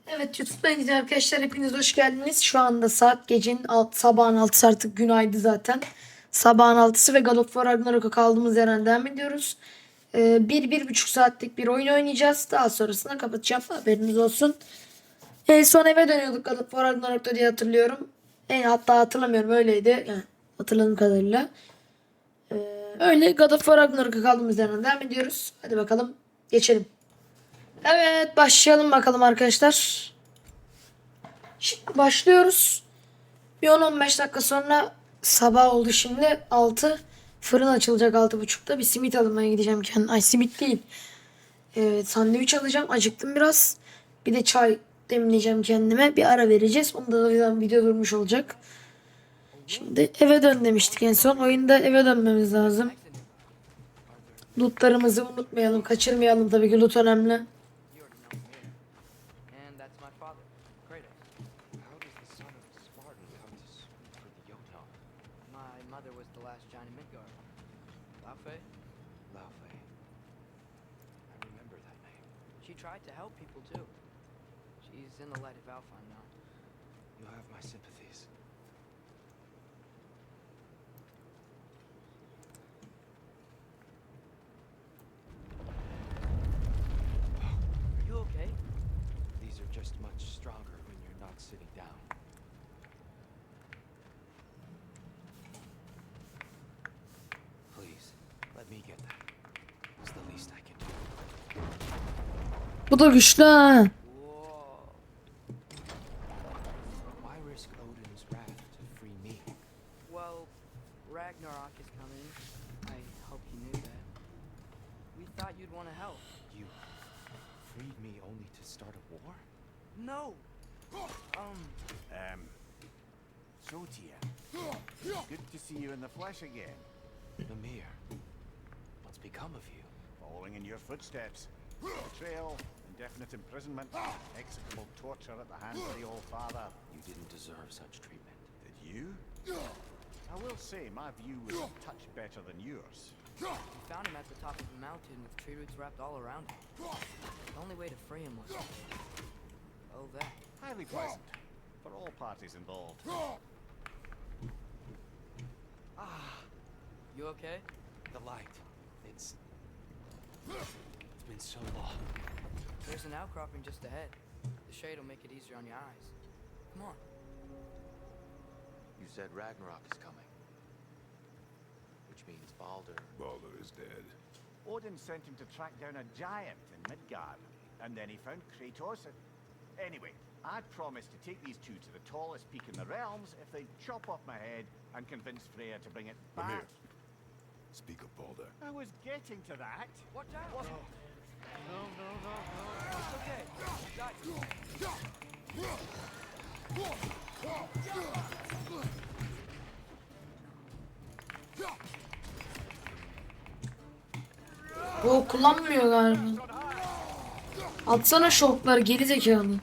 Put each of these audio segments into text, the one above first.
Evet, YouTube'dayız arkadaşlar, hepiniz hoş geldiniz. Şu anda saat gecenin sabahın 6'sı, artık günaydı zaten. Sabahın 6'sı ve God of War Ragnarok'a kaldığımız yerden devam ediyoruz. 1-1,5 saatlik bir oyun oynayacağız. Daha sonrasında kapatacağım, haberiniz olsun. En son eve dönüyorduk God of War Ragnarok'ta diye hatırlıyorum. Hatta hatırlamıyorum, öyleydi. Yani hatırladığım kadarıyla. Ee, Öyle God of War Ragnarok'a kaldığımız yerden devam ediyoruz. Hadi bakalım geçelim. Evet, başlayalım bakalım arkadaşlar. Şimdi başlıyoruz. Bir 10-15 dakika sonra sabah oldu şimdi. 6 fırın açılacak 6.30'da. Bir simit almaya gideceğim kendim. Ay, simit değil. Sandviç alacağım. Acıktım biraz. Bir de çay demleyeceğim kendime. Bir ara vereceğiz. Onda da video durmuş olacak. Şimdi eve dön demiştik en son. Oyunda eve dönmemiz lazım. Lootlarımızı unutmayalım. Kaçırmayalım, tabii ki loot önemli. She tried to help people too. She's in the light of Alpha now. You have my sympathies. Are you okay? These are just much stronger when you're not sitting down. Please, let me get that. It's the least I can do. Bu da güçlü ha. Whoa. Why risk Odin's wrath to free me? Well, Ragnarok is coming. I hope you knew that. We thought you'd want to help. You freed me only to start a war? No. So Tia, good to see you in the flesh again. Mimir, what's become of you? Following in your footsteps. Betrayal, indefinite imprisonment, execrable torture at the hands of the Old Father. You didn't deserve such treatment. Did you? I will say my view was a touch better than yours. We found him at the top of the mountain with tree roots wrapped all around him. The only way to free him was... oh, that. Highly pleasant for all parties involved. You okay? The light. It's been so long. There's an outcropping just ahead. The shade will make it easier on your eyes. Come on. You said Ragnarok is coming. Which means Baldur. Baldur is dead. Odin sent him to track down a giant in Midgard, and then he found Kratos. Anyway, I promised to take these two to the tallest peak in the realms if they chop off my head and convince Freya to bring it back. Mimir, speak of Baldur. I was getting to that. Watch out! No, It's okay. O kullanmıyor galiba. Atsana şokları, geri zekalı.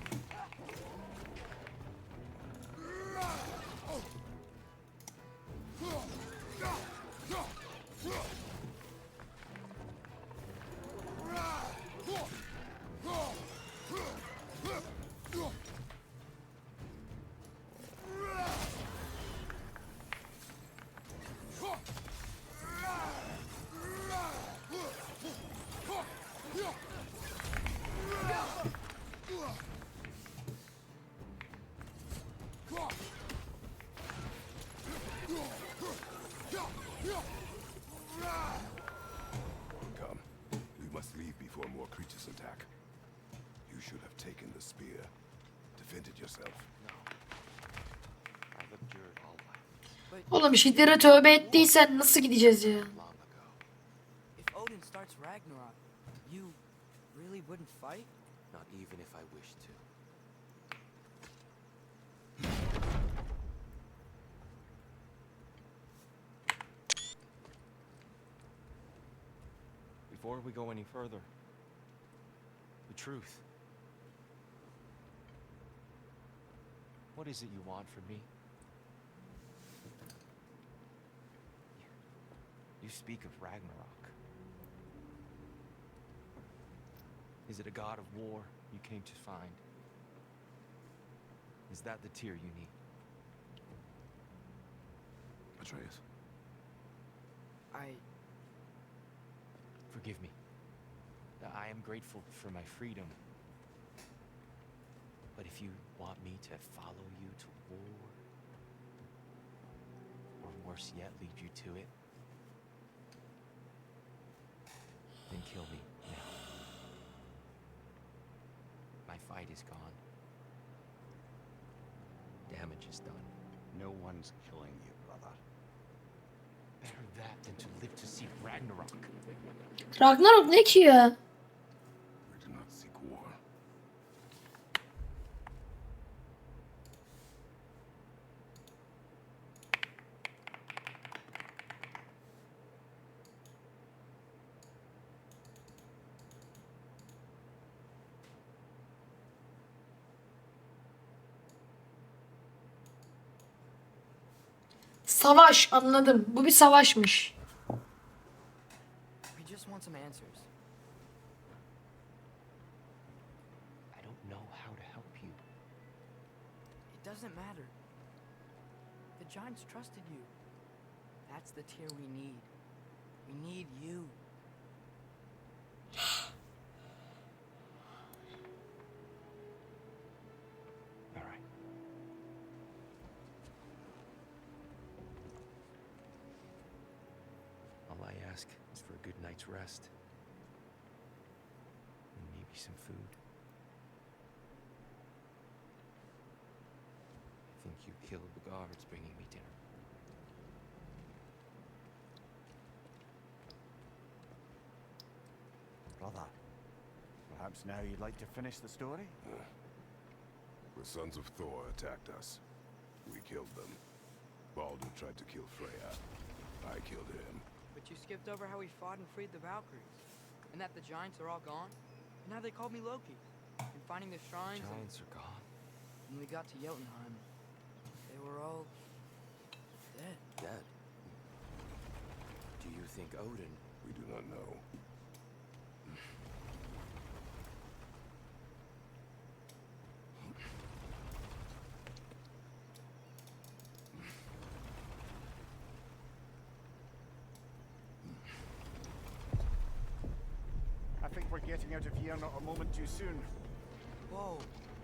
Come. We must leave before more creatures attack. You should have taken the spear. Defended yourself. I've endured all life. Oğlum, şiddete tövbe ettiysen nasıl gideceğiz ya? Long ago. If Odin starts Ragnarok, you really wouldn't fight? Not even if I wished to. Before we go any further, the truth. What is it you want from me? You speak of Ragnarok. Is it a god of war you came to find? Is that the tear you need? Atreus. Forgive me. I am grateful for my freedom. But if you want me to follow you to war, or worse yet, lead you to it, then kill me now. My fight is gone. Damage is done. No one's killing you, brother. Better that than to live to see Ragnarok. Ragnarok ne ki ya? We do not seek war. Savaş, anladım. Bu bir savaşmış. We just want some answers. I don't know how to help you. It doesn't matter. The giants trusted you. That's the tear we need. We need you. All right. All I ask is for a good night's rest. And maybe some food. I think you killed the guards bringing me dinner. Brother, perhaps now you'd like to finish the story? The sons of Thor attacked us. We killed them. Baldur tried to kill Freya. I killed him. But you skipped over how we fought and freed the Valkyries. And that the giants are all gone. And how they called me Loki. And finding the shrines. Giants are gone. When we got to Jotunheim, they were all dead. Dead. Do you think Odin? We do not know. I think we're getting out of here not a moment too soon. Whoa,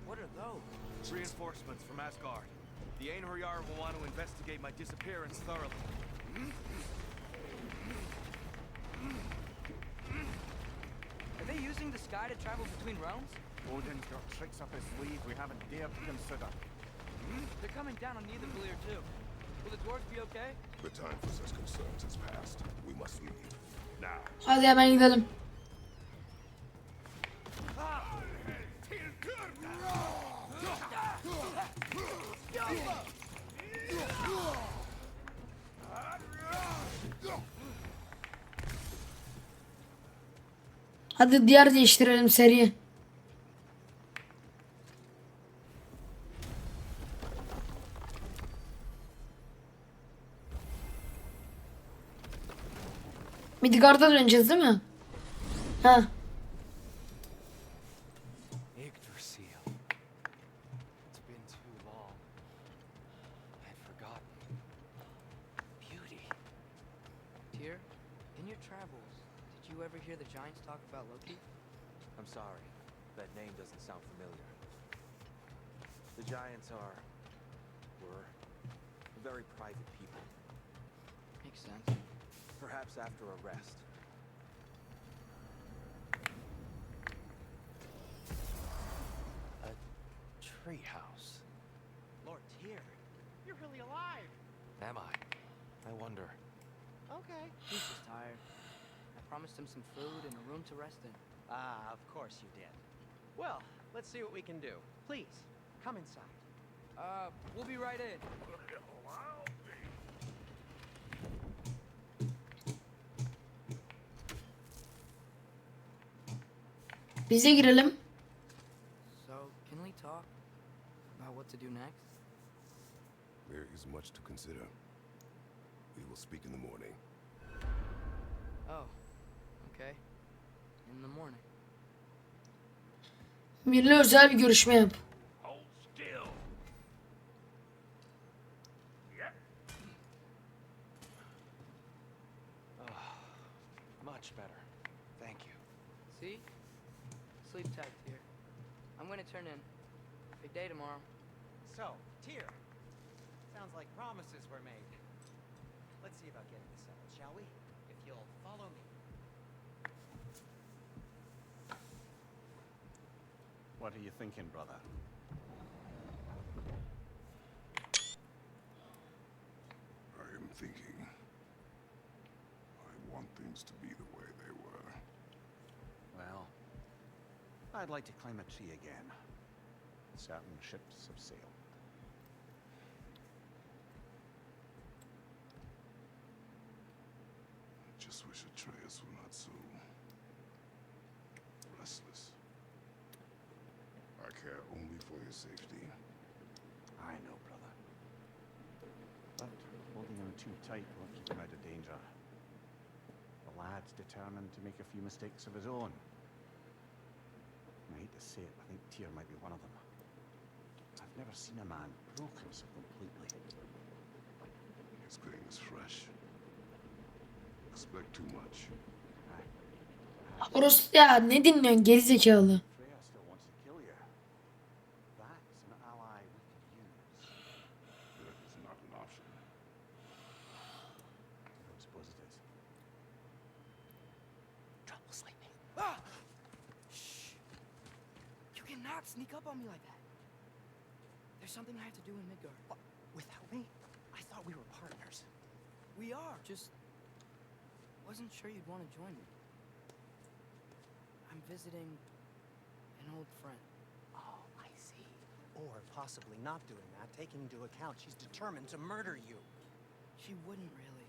what are those? Reinforcements from Asgard. The Einherjar will want to investigate my disappearance thoroughly. Are they using the sky to travel between realms? Odin's got tricks up his sleeve we haven't dared to consider. They're coming down on Nidavellir too. Will the dwarves be okay? The time for such concerns is past. We must leave. Now. Hadi hemen gidelim. Hadi diğer değiştirelim seriyi. Midgard'a döneceğiz değil mi? Ha. Yggdrasil. It's been too long. I'd forgotten. Beauty. Tyr, in your travels, did you ever hear the giants talk about Loki? I'm sorry. That name doesn't sound familiar. The giants were very private people. Makes sense. Perhaps after a rest. A treehouse. Lord Tyr, you're really alive. Am I? I wonder. Okay. He's just tired. I promised him some food and a room to rest in. Ah, of course you did. Well, let's see what we can do. Please, come inside. We'll be right in. Bize girelim. So, can we talk about what to do next? There is much to consider. We will speak in the morning. Oh, okay. In the morning. Birle özel bir görüşme yap. Hold still. tight, Tyr. I'm gonna turn in. Big day tomorrow. So, Tyr. Sounds like promises were made. Let's see about getting this settled, shall we? If you'll follow me. What are you thinking, brother? I am thinking. I want things to be the way they were. Well, I'd like to climb a tree again. Certain ships have sailed. I just wish Atreus were not so restless. I care only for your safety. I know, brother. But holding him too tight won't keep him out of danger. The lad's determined to make a few mistakes of his own. I hate to say it, I think Tyr might be one of them. I've never seen a man broken so completely. His game is fresh. Expect too much. Orası ya, ne dinliyorsun gerizekalı? Freya still wants to kill you. That's an ally we could use. That is not an option. I don't suppose it is. Trouble's lightning. Ah! Shh. You cannot sneak up on me like that. There's something I have to do in Midgard. What? Without me? I thought we were partners. We are. Just wasn't sure you'd want to join me. I'm visiting an old friend. Oh, I see. Or possibly not doing that, taking into account she's determined to murder you. She wouldn't really.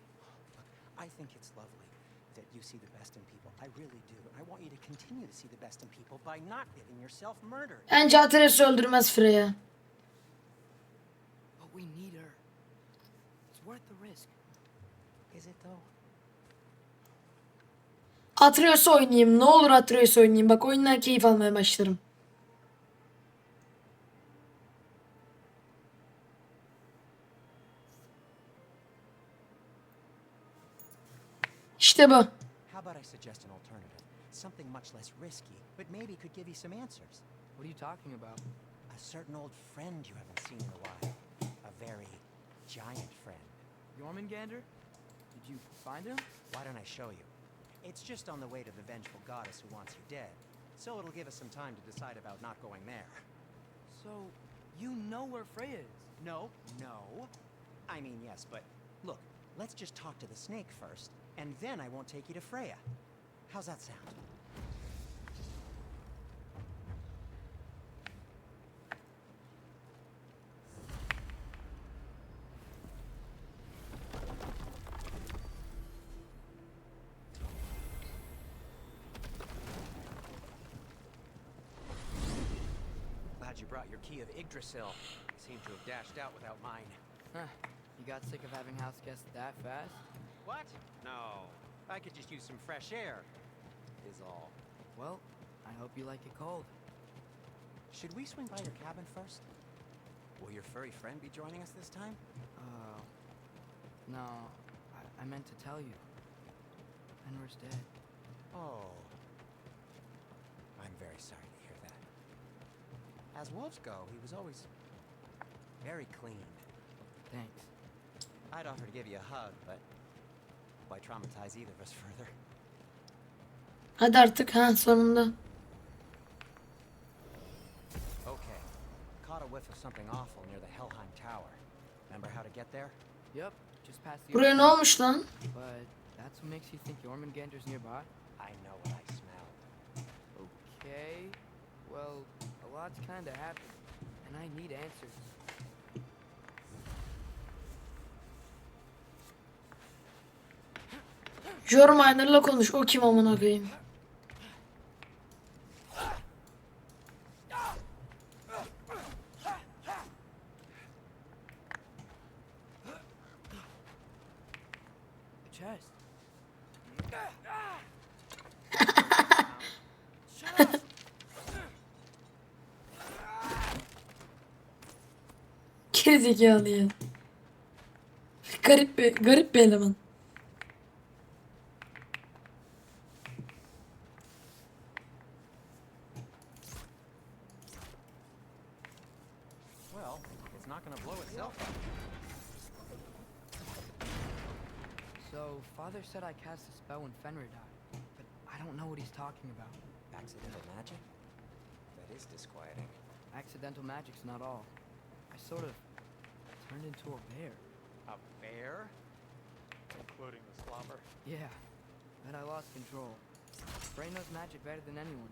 Look, I think it's lovely that you see the best in people. I really do. And I want you to continue to see the best in people by not getting yourself murdered. Bence Atreus öldürmez Freya. But we need her. It's worth the risk. Is it though? Atreus oynayayım. Ne olur Atreus oynayayım. Bak oyundan keyif almaya başlarım. İşte bu. How about I suggest an alternative? Something much less risky, but maybe could give you some answers. What are you talking about? A certain old friend you haven't seen in a while. A very giant friend. Jormungandr? Did you find him? Why don't I show you? It's just on the way to the vengeful goddess who wants you dead. So it'll give us some time to decide about not going there. So, you know where Freya is? No. I mean, yes, but look, let's just talk to the snake first, and then I won't take you to Freya. How's that sound? Glad you brought your key of Yggdrasil. Seem to have dashed out without mine. Huh. You got sick of having house guests that fast? What? No. I could just use some fresh air, is all. Well, I hope you like it cold. Should we swing by your cabin first? Will your furry friend be joining us this time? No. I meant to tell you. Fenrir's dead. Oh. I'm very sorry to hear that. As wolves go, he was always very clean. Thanks. I'd offer to give you a hug, but why traumatize either of us further? Hadi artık ha sonunda. Okay. Caught a whiff of something awful near the Helheim Tower. Remember how to get there? Yep, just past the Buraya ne ocean. olmuş lan? But that's what makes you think Jormungandr's nearby? I know what I smelled. Okay. Well, a lot's kinda happened, and I need answers. Jorminer'la konuş. O kim amına koyayım? The chest. Gerizekalı ya. Garip bir eleman. Well, it's not gonna blow itself up. So, Father said I cast a spell when Fenrir died, but I don't know what he's talking about. Accidental magic? That is disquieting. Accidental magic's not all. I sort of turned into a bear. A bear? Including the slobber. Yeah, but I lost control. Frey knows magic better than anyone.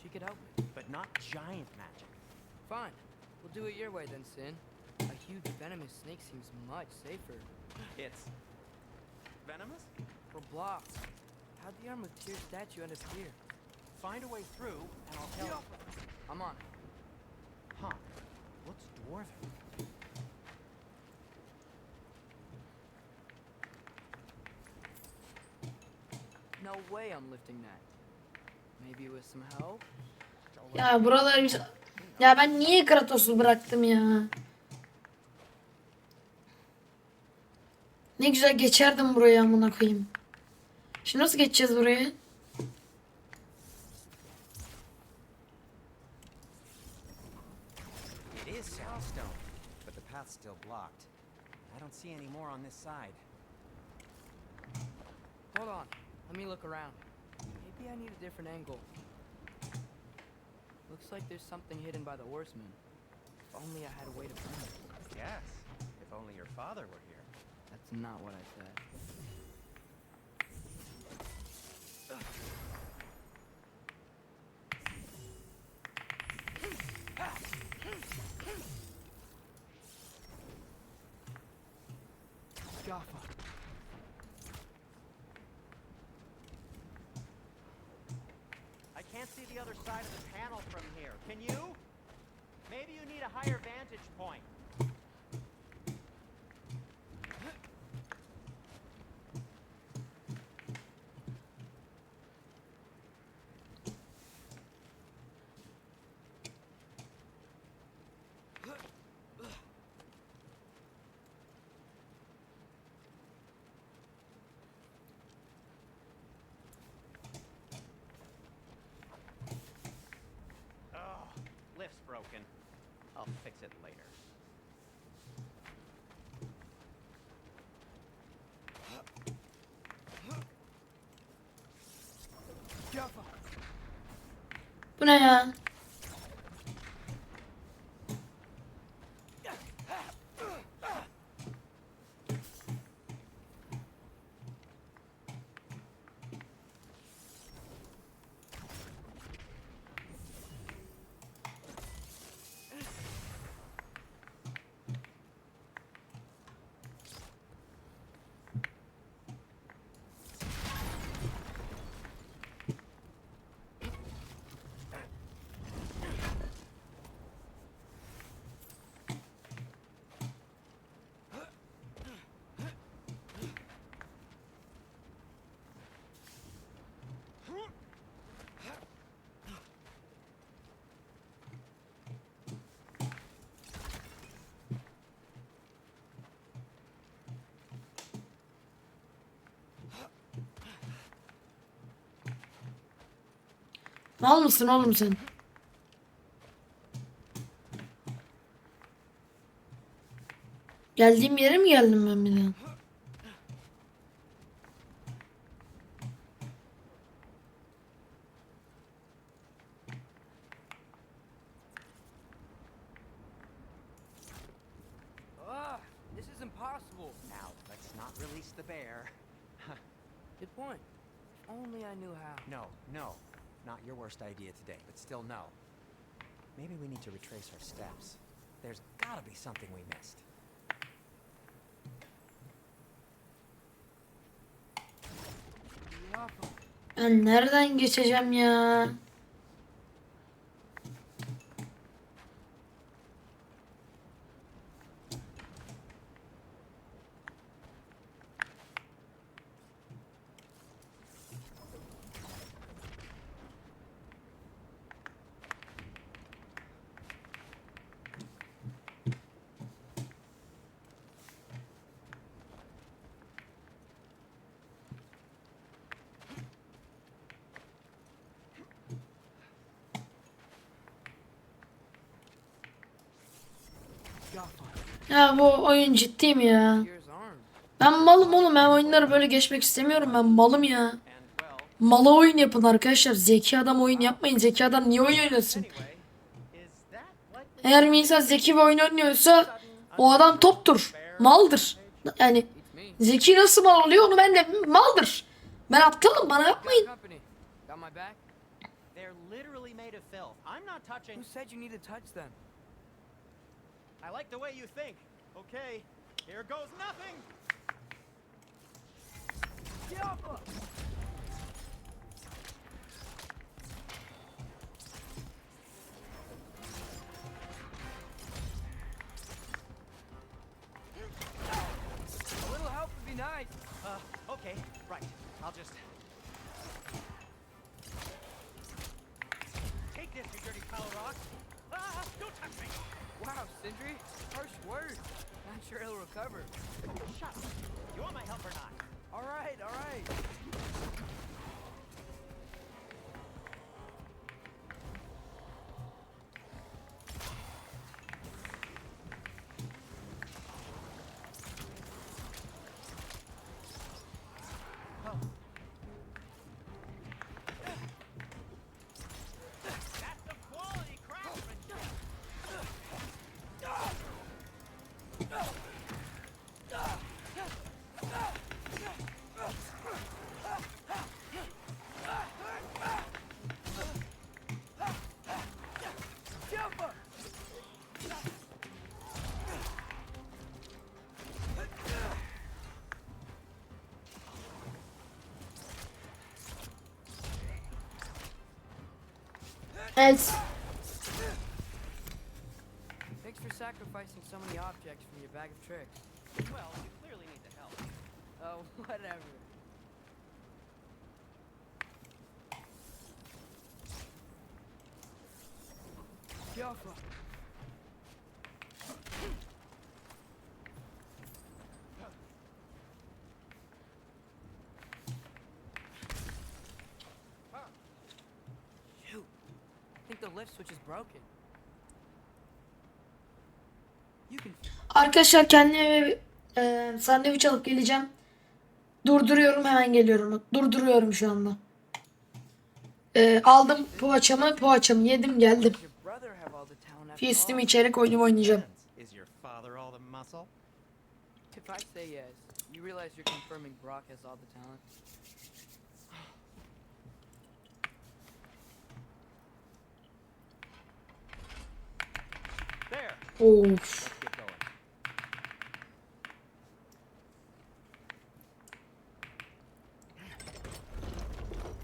She could help me. But not giant magic. Fine, we'll do it your way then, Sin. A huge venomous snake seems much safer. It's venomous? We're blocked. How'd the Arm of Tyr statue end up here? Find a way through, and I'll tell you. I'm on it. Huh. Looks dwarven. No way I'm lifting that. Maybe with some help? Ya buralar güzel. Ya ben niye Kratos'u bıraktım ya? Ne güzel geçerdim buraya amına koyayım. Şimdi nasıl geçeceğiz buraya? It is sandstone, but the path's still blocked. I don't see any more on this side. Hold on. Let me look around. Maybe I need a different angle. Looks like there's something hidden by the horsemen. If only I had a way to find it. Yes, if only your father were here. That's not what I said. Jaffa. I can't see the other side of the panel from here. Can you? Maybe you need a higher vantage point. Oh, lift's broken. I'll fix it later. Jaffa. Bu ne ya? Mal mısın oğlum sen? Geldiğim yere mi geldim ben bir daha? Ugh, this is impossible. Now, let's not release the bear. Good point. If only I knew how. No. Not your worst idea today, but still no. Maybe we need to retrace our steps. There's gotta be something we missed. Jaffa. Ben nereden geçeceğim ya? Ya bu oyun ciddi mi ya? Here's arms. Ben malım oğlum, ben oyunları böyle geçmek istemiyorum, ben malım ya. And, well, Mala oyun yapın arkadaşlar. Zeki adam oyun yapmayın. Zeki adam niye oyun oynasın? anyway, is that likely Eğer bir insan zeki bir oyun oynuyorsa o adam toptur. Maldır. Yani Beats me. zeki nasıl mal oluyor onu ben de maldır. Ben aptalım, bana Got yapmayın. company. Got my back? they're literally made of filth? I'm not touching. Who said you need to touch them? I like the way you think. Okay, here goes nothing. A little help would be nice. Okay, right. I'll just take this, you dirty pile of rocks. Ah, don't touch me. Wow, Sindri. Harsh words. Not sure he'll recover. Shut up. You want my help or not? All right, all right. That's some quality craftsmanship. Evet. Thanks for sacrificing so many objects from your bag of tricks. Well, you clearly need the help. Oh, whatever. Jaffa. Shoot. I think the lift switch is broken. You can Arkadaşlar kendime bir sandviç alıp geleceğim. Durduruyorum, hemen geliyorum. Durduruyorum şu anda. Aldım poğaçamı yedim geldim. your brother have all the talent after Fiestimi all. içerek oyunumu oynayacağım. Is your father all the muscle? If I say yes, you realize you're confirming Brock has all the talent. There. Of. Let's get going.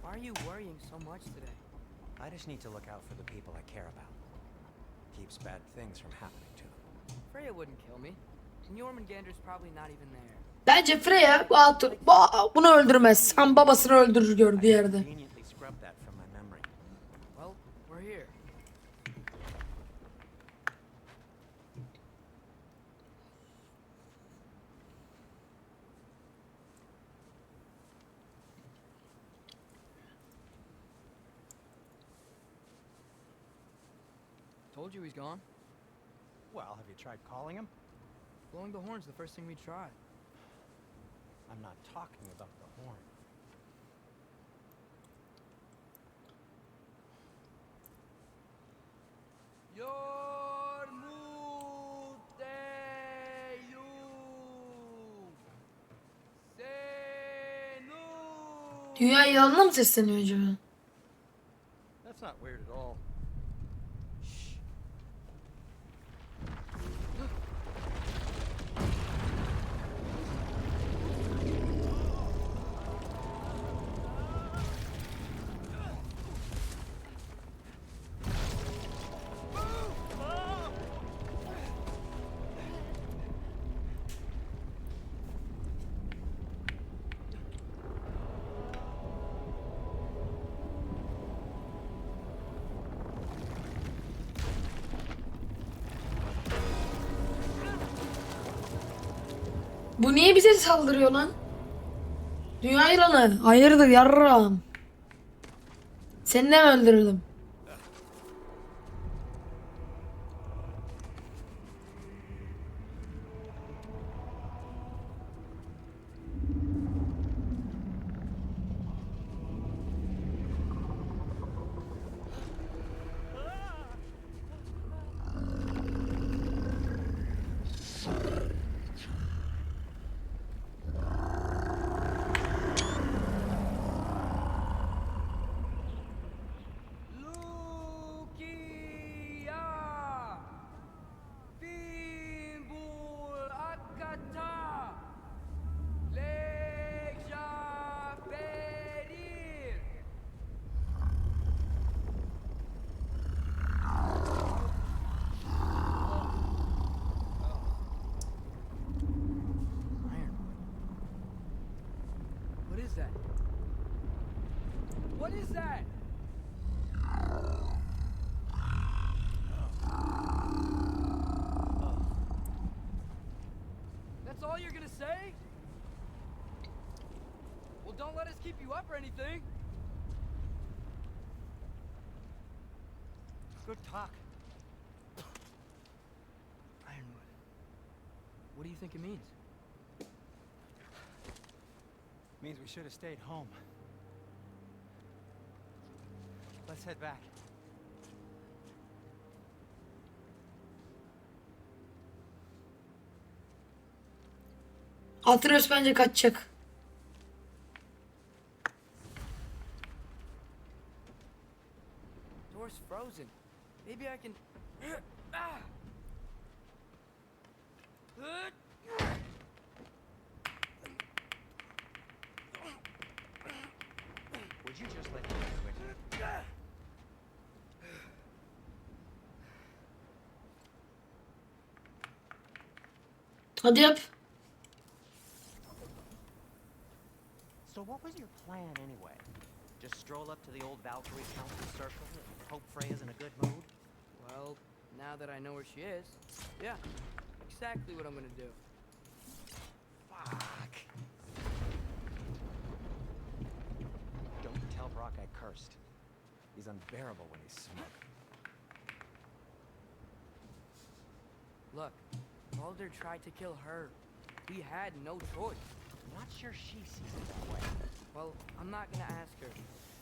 Why are you worrying so much today? I just need to look out for the people I care about. Keeps bad things from happening to them. Freya wouldn't kill me. And Jormungandr's probably not even there. Bence Freya bunu öldürmez. Sen babasını öldürür gördüğü yerde. Conveniently scrubbed that from my memory. Well, we're here. Told you he's gone. Well, have you tried calling him? Blowing the horn's the first thing we tried. I'm not talking about the horn. Dünya yalanına mı sesleniyor acaba? That's not weird at all. Shh. Bu niye bize saldırıyor lan? Dünya yılanı. Hayırdır yarram. Seni de mi öldürdüm? say? Well, don't let us keep you up or anything. Good talk. Ironwood. What do you think it means? Means we should have stayed home. Let's head back. Atreus bence kaçacak. Door's frozen. Maybe I can. Ah! Would you just let me do it? Hadi yap. So what was your plan anyway? Just stroll up to the old Valkyrie Council circle and hope Freya's in a good mood? Well, now that I know where she is, yeah, exactly what I'm gonna do. Fuck. Don't tell Brock I cursed. He's unbearable when he's smug. Look, Baldur tried to kill her. We had no choice. I'm not sure she sees it that way. Well, I'm not gonna ask her.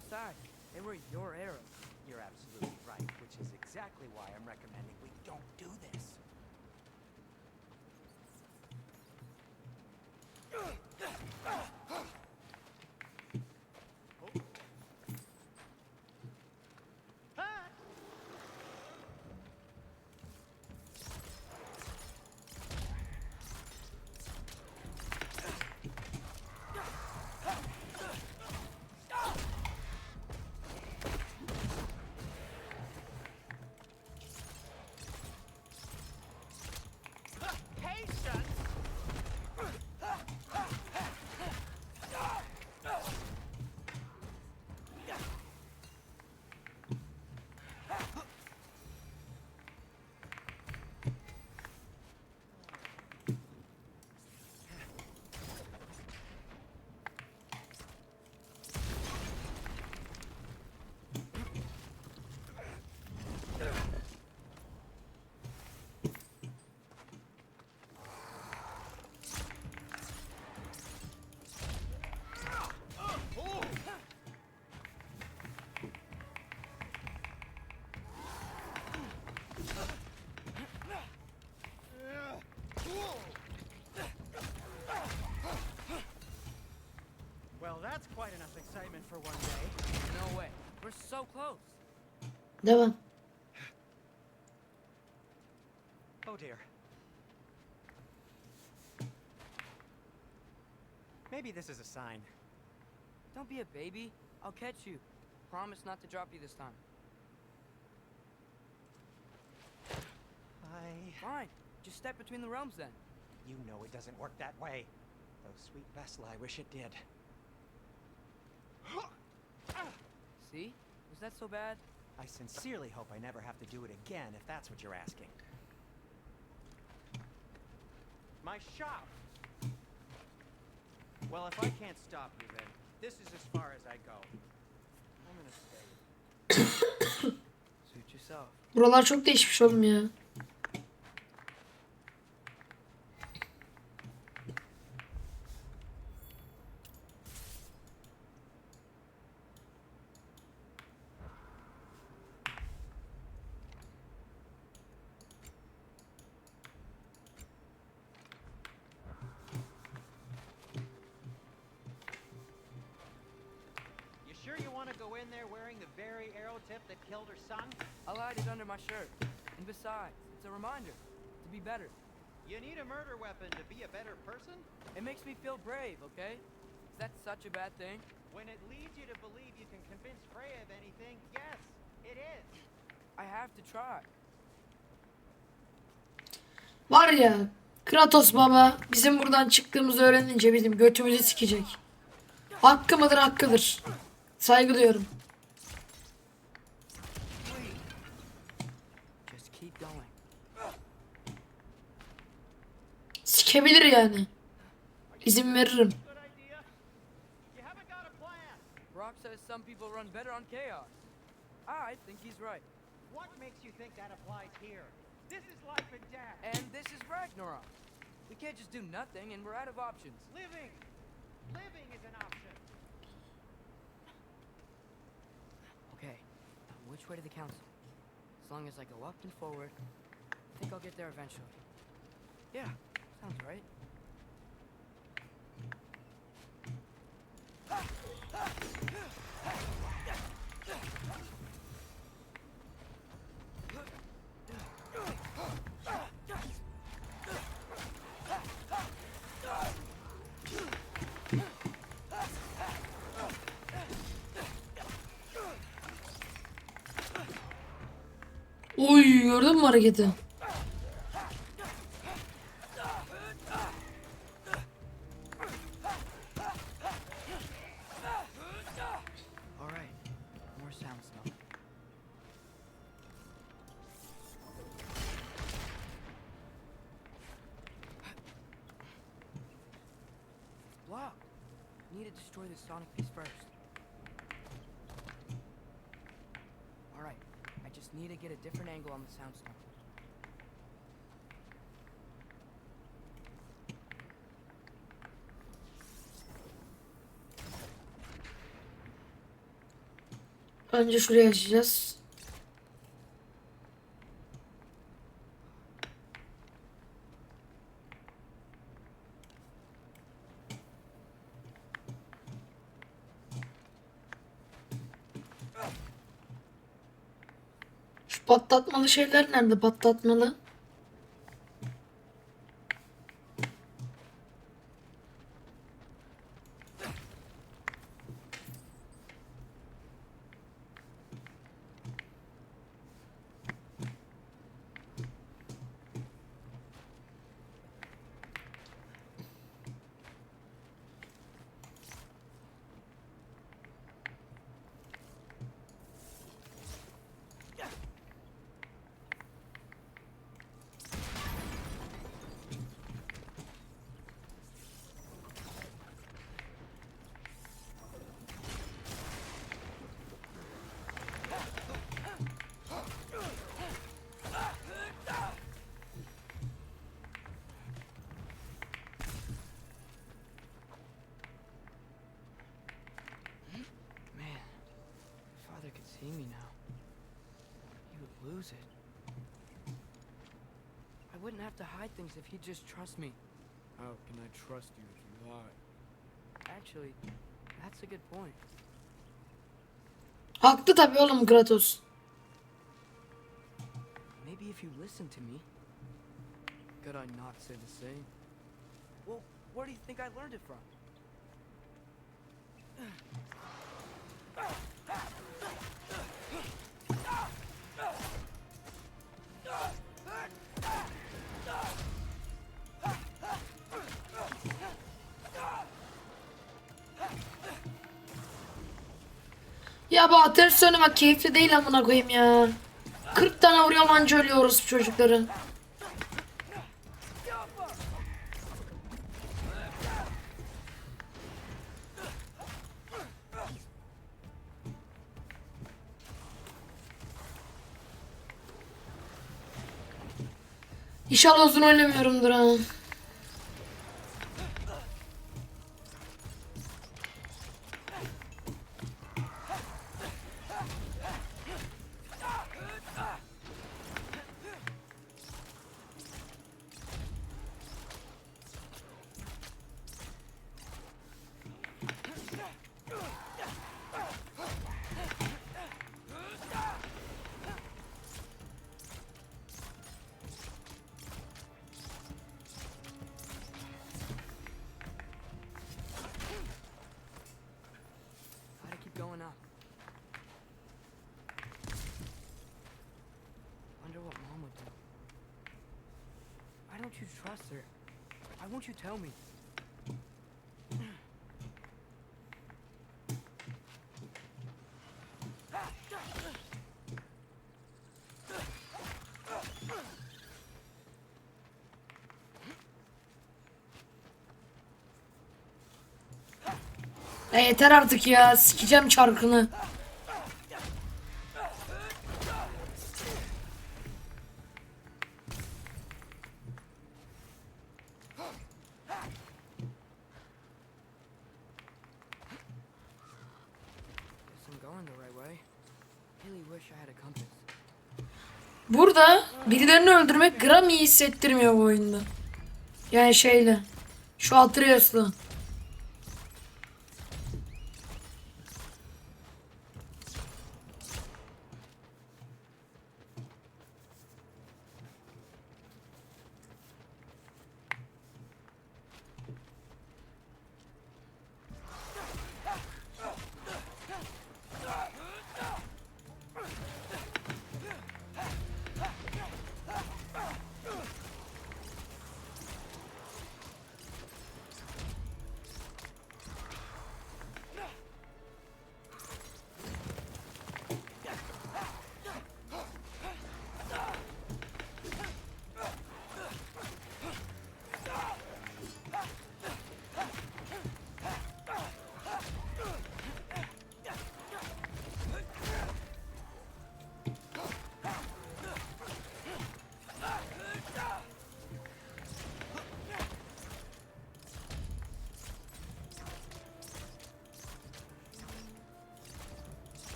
Besides, they were your arrows. You're absolutely right, which is exactly why I'm recommending we don't do this. Well, that's quite enough excitement for one day. No way. We're so close. Devam. Oh dear. Maybe this is a sign. Don't be a baby. I'll catch you. Promise not to drop you this time. Fine. Just step between the realms then. You know it doesn't work that way. Though sweet Vessel, I wish it did. See? Was that so bad? I sincerely hope I never have to do it again, if that's what you're asking. My shop! Well, if I can't stop you, then this is as far as I go. I'm gonna stay. Suit yourself. Buralar çok değişmiş oğlum ya. You sure you want to go in there wearing the very arrow tip that killed her son? I'll hide it under my shirt. And besides, it's a reminder to be better. You need a murder weapon to be a better person? It makes me feel brave, okay? Is that such a bad thing? When it leads you to believe you can convince Freya of anything, yes, it is. I have to try. Var ya, Kratos baba bizim buradan çıktığımızı öğrenince bizim götümüzü sikecek. Hakkı mıdır hakkıdır. Saygı duyuyorum. Just keep going. Sikebilir yani. İzin veririm. Good idea. You haven't got a plan. Brock says some people run better on chaos. I think he's right. What makes you think that applies here? This is life and death. And this is Ragnarok. We can't just do nothing, and we're out of options. Living. Living is an option. Okay, which way to the council? As long as I go up and forward, I think I'll get there eventually. Yeah, sounds right. Oy, gördün mü hareketi? All right, more sound smoke. Block. Need to destroy the sonic piece first. All right, I just need to get a different angle on the soundstorm. Önce şuraya açacağız. Şu patlatmalı şeyler nerede? Patlatmalı. Man, if Father could see me now, he would lose it. I wouldn't have to hide things if he'd just trust me. How can I trust you if you lie? Actually, that's a good point. Haklı tabii oğlum Kratos. Maybe if you listen to me. Could I not say the same? Well, where do you think I learned it from? Ya bu ateş oynamak keyifli değil amına koyayım ya. 40 tane vuruyorum anca ölüyoruz bu çocukları. İnşallah uzun oynamıyorumdur ha. Gotta keep going up. Wonder what Mom would do. Why don't you trust her? Why won't you tell me? Ya yeter artık ya. Sikeceğim çarkını. Guess I'm going the right way. Really wish I had a compass. Burada birilerini öldürmek gram iyi hissettirmiyor bu oyunda. Yani şeyle. Şu Atreus'la.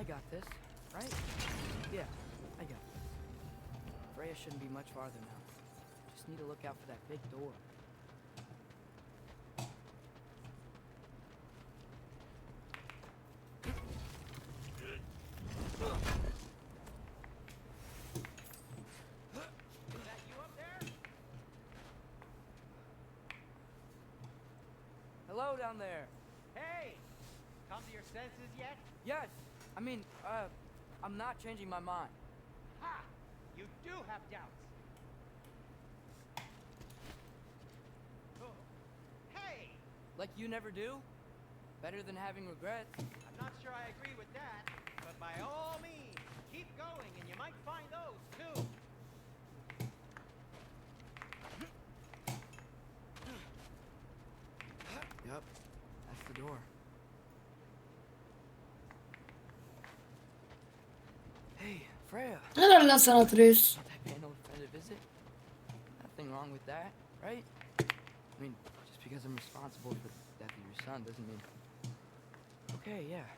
I got this, right? Yeah, I got this. Freya shouldn't be much farther now. Just need to look out for that big door. Is that you up there? Hello down there. Hey! Come to your senses yet? Yes, I mean, I'm not changing my mind. Ha! You do have doubts. Oh. Hey! Like you never do? Better than having regrets. I'm not sure I agree with that, but by all means, keep going and you might find those too. Yep, that's the door. Hey, Freya. Helal lan sana Atreus. Not that paying old friend a visit? Nothing wrong with that, right? I mean, just because I'm responsible for the death of your son doesn't mean... Okay, yeah.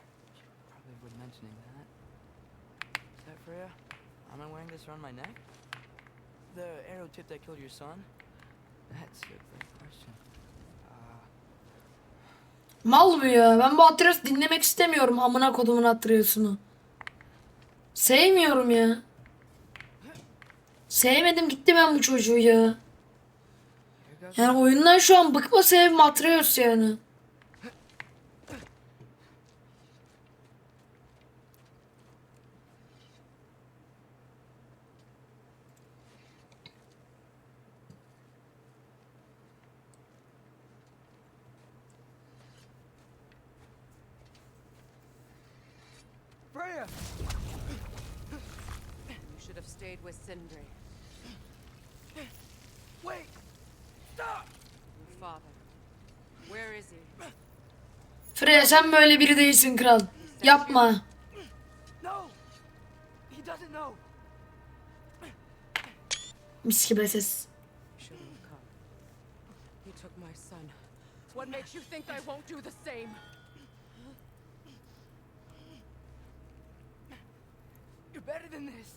Probably would mentioning that. Is that Freya? Am I wearing this around my neck? The arrow tip that killed your son? That's a great question. Mal bu ya. Ben bu Atreus dinlemek istemiyorum. Amına kodumun Atreus'unu. Sevmiyorum ya. Sevmedim gitti ben bu çocuğu ya. Here goes Yani oyundan şu an bıkma sevim Atreus yani. Freya! You should have stayed with Sindri. Wait! Stop! Your father. Where is he? Freya sen böyle biri değilsin kral. Yapma. No! He doesn't know! Mis gibi ses. Shouldn't have come. He took my son. What makes you think I won't do the same? You're better than this!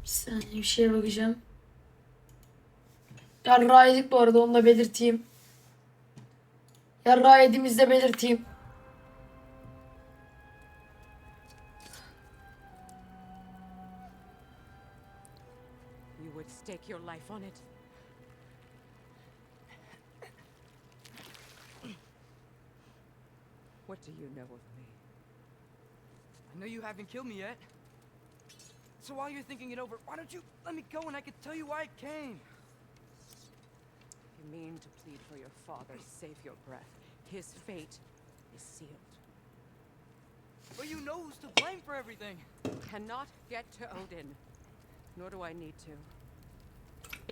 Bir saniye bir şeye bakacağım. Yarrağı yedik bu arada onu da belirteyim. Yarrağı yediğimizde de belirteyim. You stake your life on it. What do you know of me? I know you haven't killed me yet. So while you're thinking it over, why don't you let me go and I can tell you why I came? You mean to plead for your father, save your breath. His fate is sealed. But you know who's to blame for everything. Cannot get to Odin. Nor do I need to.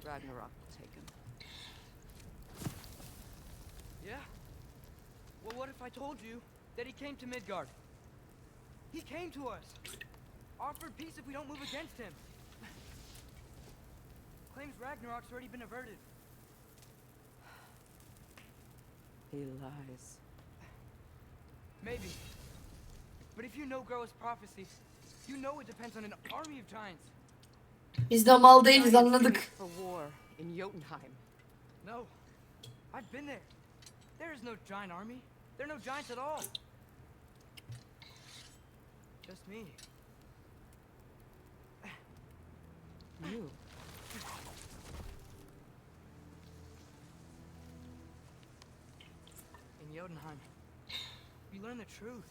Ragnarok will take him. Yeah? Well, what if I told you that he came to Midgard? He came to us. Offered peace if we don't move against him. Claims Ragnarok's already been averted. He lies. Maybe. But if you know Groa's prophecy, you know it depends on an army of giants. Biz de mal değiliz, Giants anladık. finished for war in Jotunheim. No. I've been there. There is no giant army. There are no giants at all. Just me. You. In Jotunheim, you learn the truth.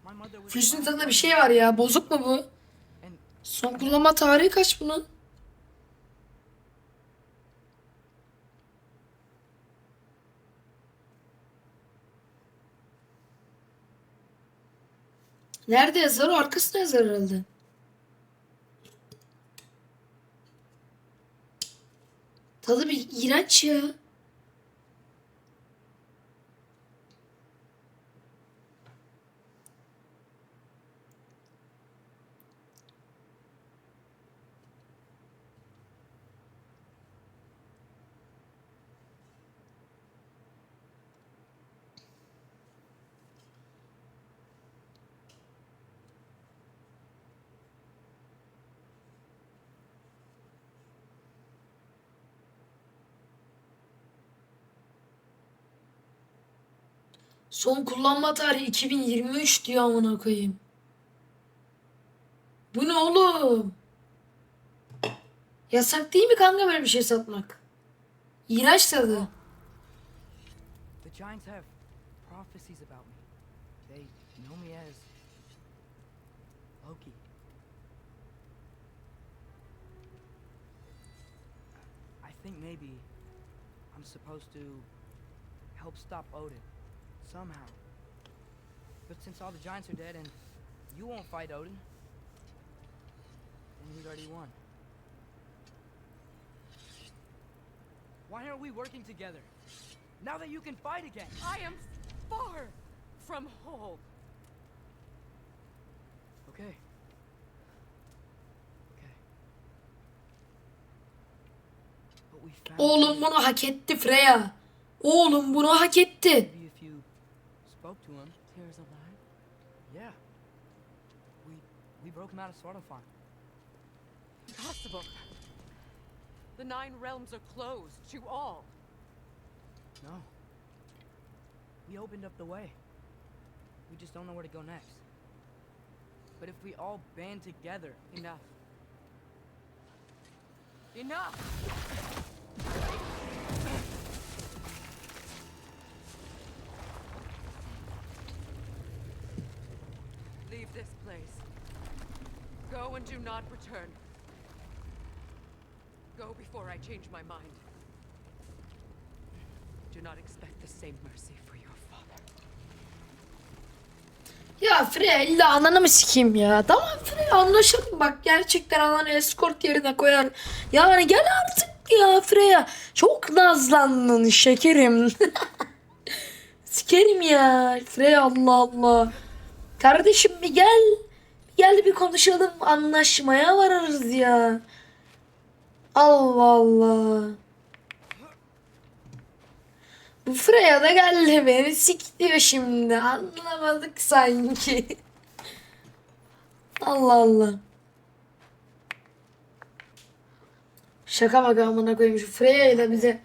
My mother was Füzün tadında bir şey var ya. Bozuk mu bu? and Son kullanma tarihi kaç bunun? Nerede yazar? O arkasında yazar herhalde. Tadı bir iğrenç ya. Son kullanma tarihi 2023 diyor amına koyayım. Bu ne oğlum? Yasak değil mi kanka böyle bir şey satmak? İğrenç tadı. the giants have prophecies about me. They know me as Loki. I think maybe I'm supposed to help stop Odin somehow. But since all the giants are dead and you won't fight Odin, then he's already won. Why aren't we working together? Now that you can fight again. I am far from whole. Okay. Okay. But we found Oğlum Tyr. bunu hak etti Freya. Oğlum bunu hak etti. Maybe if you spoke to him. Tyr's alive? Yeah. We broke him out of Svartalfheim. Impossible. The 9 realms are closed to all. No. We opened up the way. We just don't know where to go next. But if we all band together. Enough. Enough! Leave this place. Go and do not return. Go before I change my mind. Do not expect the same mercy for your father. Ya Freya illa ananı mı sikeyim ya? Tamam Freya anlaşalım bak, gerçekten ananı escort yerine koyar. Yani gel artık ya Freya. Çok nazlandın şekerim. Sikerim ya Freya, Allah Allah. Kardeşim bir gel. Gel bir konuşalım, anlaşmaya varırız ya. Allah Allah. Bu Freya da geldi beni sikliyor şimdi. Anlamadık sanki. Allah Allah. Şaka bak amına koyayım, şu Freya'yı da bize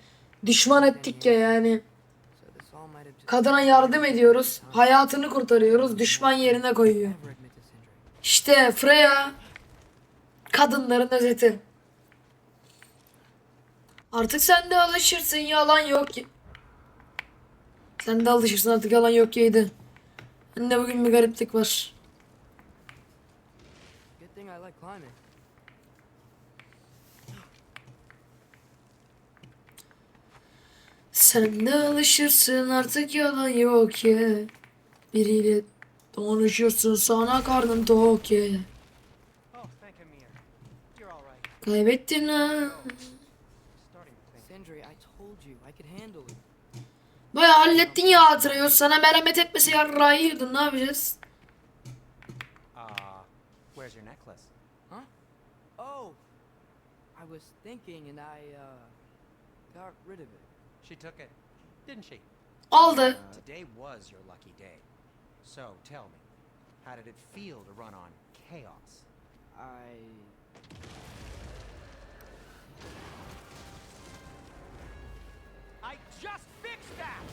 düşman ettik ya yani. So this all might have just Kadına yardım ediyoruz. Hayatını kurtarıyoruz. Düşman yerine koyuyor. never admit this injury. İşte Freya kadınların özeti. Artık sen de alışırsın, yalan yok ki. Sen de alışırsın artık, yalan yok yiydi. Bende bugün bir gariplik var. Good thing I like climbing. Sen de alışırsın artık, yalan yok ki. Biriyle konuşursun, sana karnın tok ye. Oh, thank Amir. You're all right. Kaybettin ha. Starting to think. Sindri, I told you I could handle it. Baya hallettin ya hatırlıyor. Sana merhamet etmese yarrağı yiyordun, ne yapacağız? Where's your necklace? Huh? Oh, I was thinking and I got rid of it. She took it, didn't she? Aldı. Today was your lucky day. So tell me, how did it feel to run on chaos? I just fixed that!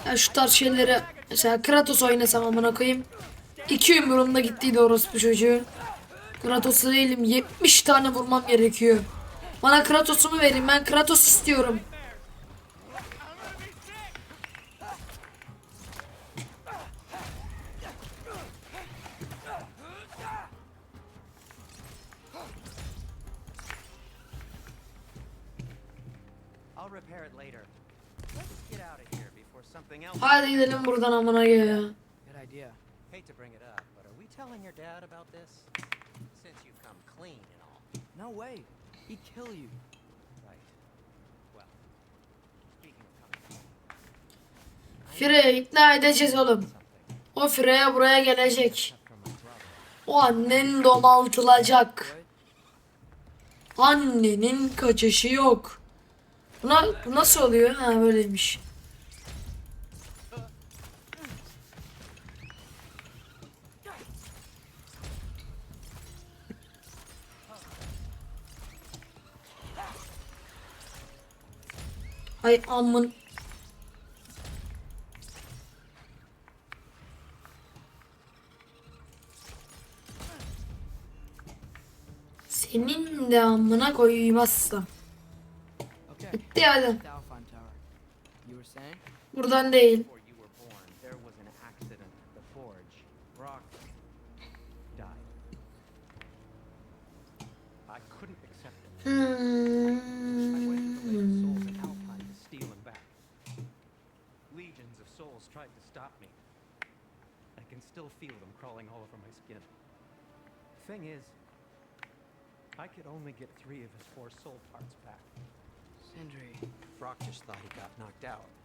Ya şu tarz şeyleri mesela Kratos oynasam amına koyayım. 2 yumruğumda gittiydi orospu çocuğu. Kratos'u değilim, 70 tane vurmam gerekiyor. Bana Kratos'umu verin, ben Kratos istiyorum. I'll repair it later. Let's get out of here before something else. Hadi gidelim buradan amına ya. Good idea. Hate to bring it up, but are we telling your dad about this? Since you've come clean and all. No way. He'd kill you. Right. Well, speaking of coming home, Freya ikna edeceğiz oğlum. O Freya buraya gelecek. from my brother. O annen domaltılacak. Annenin kaçışı yok. Bu nasıl oluyor? Ha, böyleymiş. Ay amın. Senin de amına koymazsam. Okay. Bitti hadi. Dalphine Tower. You were saying? Buradan değil. Before you were born, there was an accident at the forge. Brock died. I couldn't accept it. I went to the Lake of Souls in Alpine to steal him back. Legions of souls tried to stop me. I can still feel them crawling all over my skin. Thing is, I could only get 3 of his 4 soul parts back. Sindri. Brock just thought he got knocked out.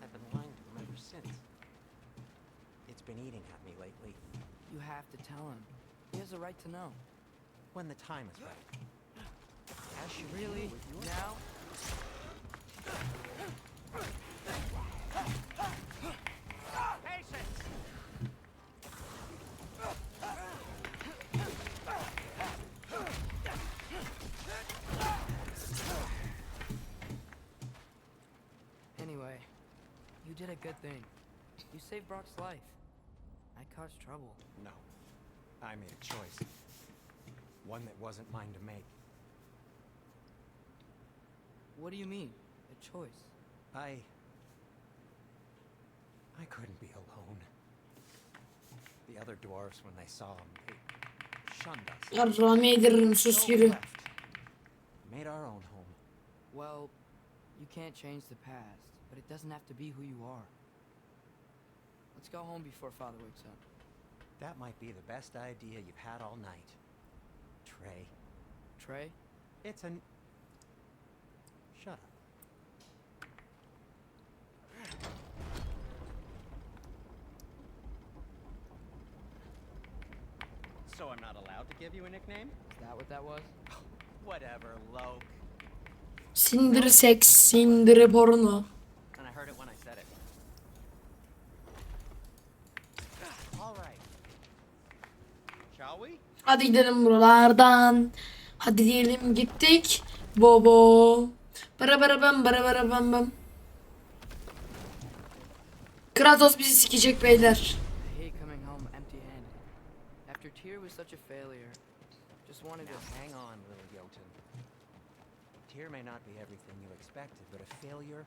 I've been lying to him ever since. It's been eating at me lately. You have to tell him. He has a right to know. When the time is right. As should you Really? with yours. Now? Patience! Anyway, you did a good thing. You saved Brock's life. I caused trouble. No. I made a choice. One that wasn't mine to make. What do you mean? A choice? I couldn't be alone. The other dwarves, when they saw him, they shunned us. Yarrağımı yediririm, sus So we yürü. left. Made our own home. Well, you can't change the past, but it doesn't have to be who you are. Let's go home before Father wakes up. That might be the best idea you've had all night. Trey. Trey? It's an... Shut up. So I'm not allowed to give you a nickname? Is that what that was? Whatever, Loke. Sindiri seks, sindiri porno. And I heard it when I said it. All right. Shall we? Hadi gidelim buralardan. Hadi diyelim gittik. Bobo. Bara bara bam bara bara bam bam. Kratos bizi sikecek beyler. I hate coming home empty-handed. After After Tyr was such a failure, just wanted Now, to... hang on, little Jotun. Tyr may not be everything you expected, but a failure.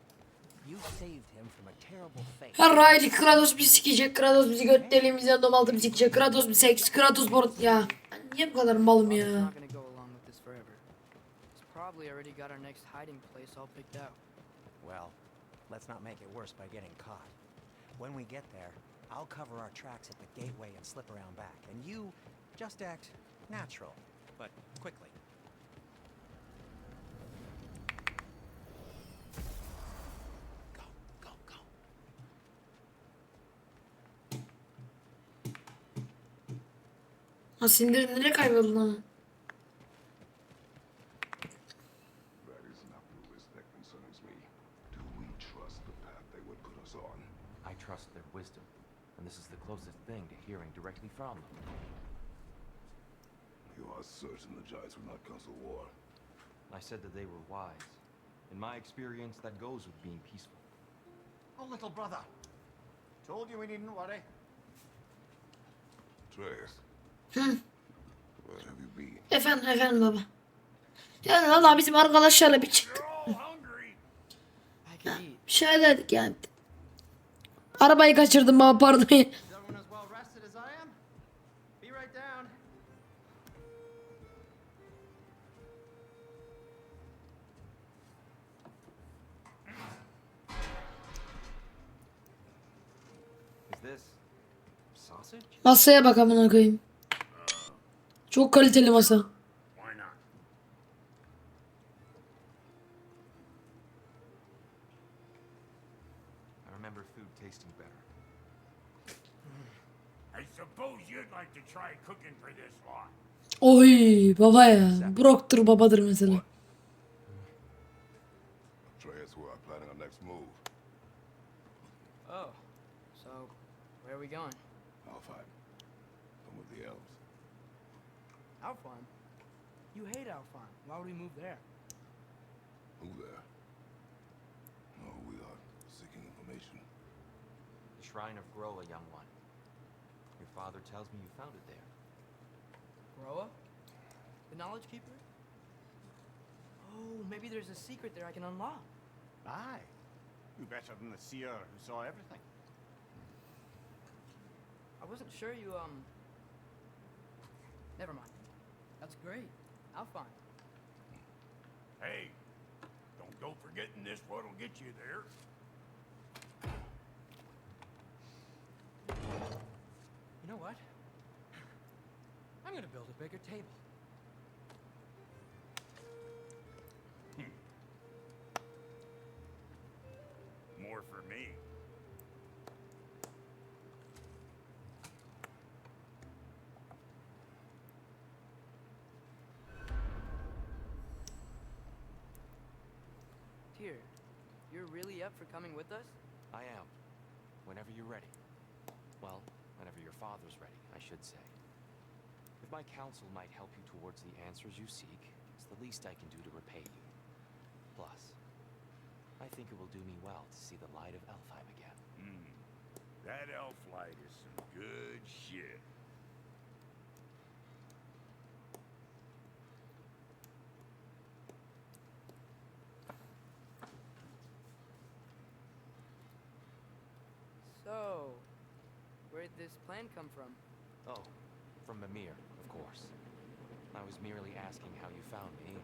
You saved him from a terrible fate. Harraydı Kratos bizi sikecek. Kratos bizi göt deliğimizden domaltıp sikecek. Kratos bir seks. Kratos bort ya. Ben niye bu kadar malım Father's ya? not gonna go along with this forever. He's probably already got our next hiding place all picked out. Well, let's not make it worse by getting caught. When we get there, I'll cover our tracks at the gateway and slip around back. And you just act natural, but quickly. Go, go, go. Ha sindirim nereye kayboldu lan? That is not the risk that concerns me. Do we trust the path they would put us on? I trust their wisdom, and this is the closest thing to hearing directly from them. You are certain the Giants would not counsel war? I said that they were wise. In my experience, that goes with being peaceful. Oh, little brother. Told you we needn't worry. Atreus, Hı. where have you been? Efendim baba. Yani valla bizim arkadaşlarla bir çıktık. I can eat. Bir şey dedik yani. Arabayı kaçırdım baba pardon. Is everyone as well rested as I am? Be right down. Is this sausage? Masaya bak amına koyayım. Çok kaliteli masa. Why not? I remember food tasting better. I suppose you'd like to try cooking for this lot. Oy baba ya. Brock'tur babadır mesela. Atreus, we are planning our next move. Oh, so where are we going? Alfheim. Home of the elves. Alfheim? You hate Alfheim. Why would we move there? Who there? No, we are seeking information. The Shrine of Groa, young one. Your father tells me you found it there. Groa? The Knowledge Keeper? Oh, maybe there's a secret there I can unlock. Aye. Who better than the seer who saw everything? I wasn't sure you, Never mind. That's great. Alfheim. Hey, don't go forgetting this what'll get you there. You know what? I'm gonna build a bigger table. More for me. Tyr, you're really up for coming with us? I am. Whenever you're ready. Well, whenever your father's ready, I should say. If my counsel might help you towards the answers you seek, it's the least I can do to repay you. Plus, I think it will do me well to see the light of Alfheim again. That elf light is some good shit. So, where'd this plan come from? Oh, from Mimir, of course. I was merely asking how you found me.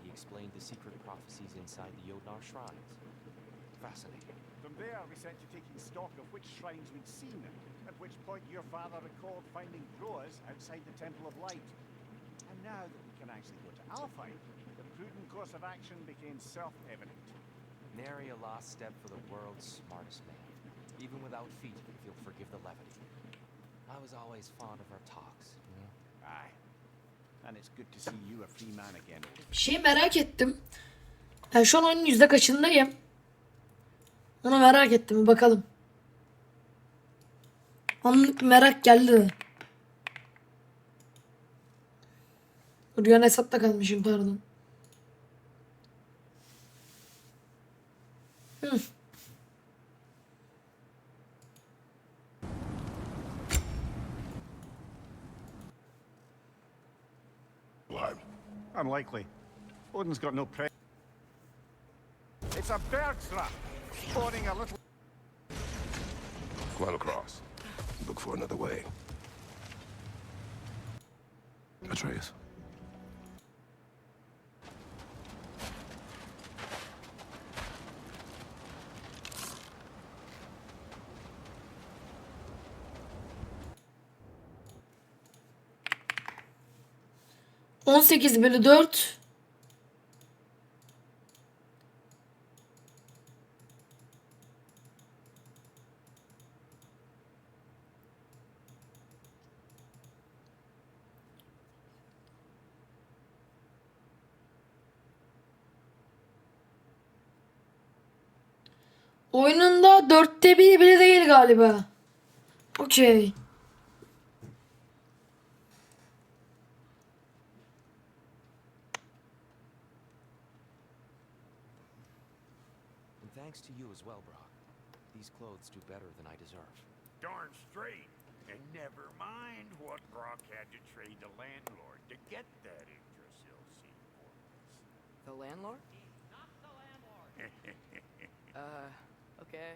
He explained the secret prophecies inside the Jotnar shrines. Fascinating. From there, we set to taking stock of which shrines we'd seen, at which point your father recalled finding Groas outside the Temple of Light. And now that we can actually go to Alfheim, the prudent course of action became self-evident. Nary a lost step for the world's smartest man. Even without feet, if you'll forgive the levity. I was always fond of our talks, you know? Aye. And it's good to see you a free man again. Bir şey merak ettim. Ben şu an oyunun yüzde kaçındayım? Onu merak ettim. Bakalım. Anlık merak geldi de. Rüyan hesapta kalmışım pardon. Hı. Unlikely. Odin's got no pre... It's a bergtrap, spawning a little... Climb across. Look for another way. Atreus. ...18/4. Oyununda 1/4 bile değil galiba. Okey. And thanks to you as well, Brock. These clothes do better than I deserve. Darn straight. And never mind what Brock had to trade the landlord to get that Yggdrasil seaport. The landlord? Not the landlord. Okay.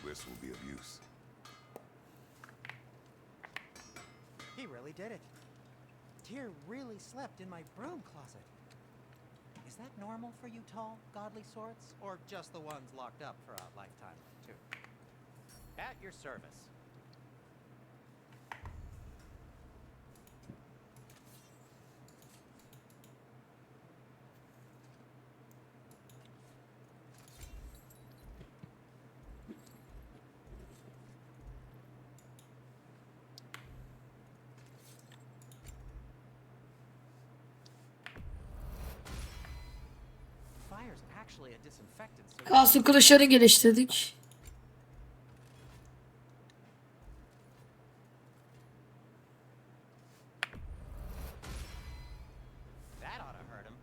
This will be of use. He really did it. Tyr really slept in my broom closet. Is that normal for you tall, godly sorts? Or just the ones locked up for a lifetime or two? At your service. Fire's actually a disinfectant, so Kasu kılıçları geliştirdik. that ought to hurt him.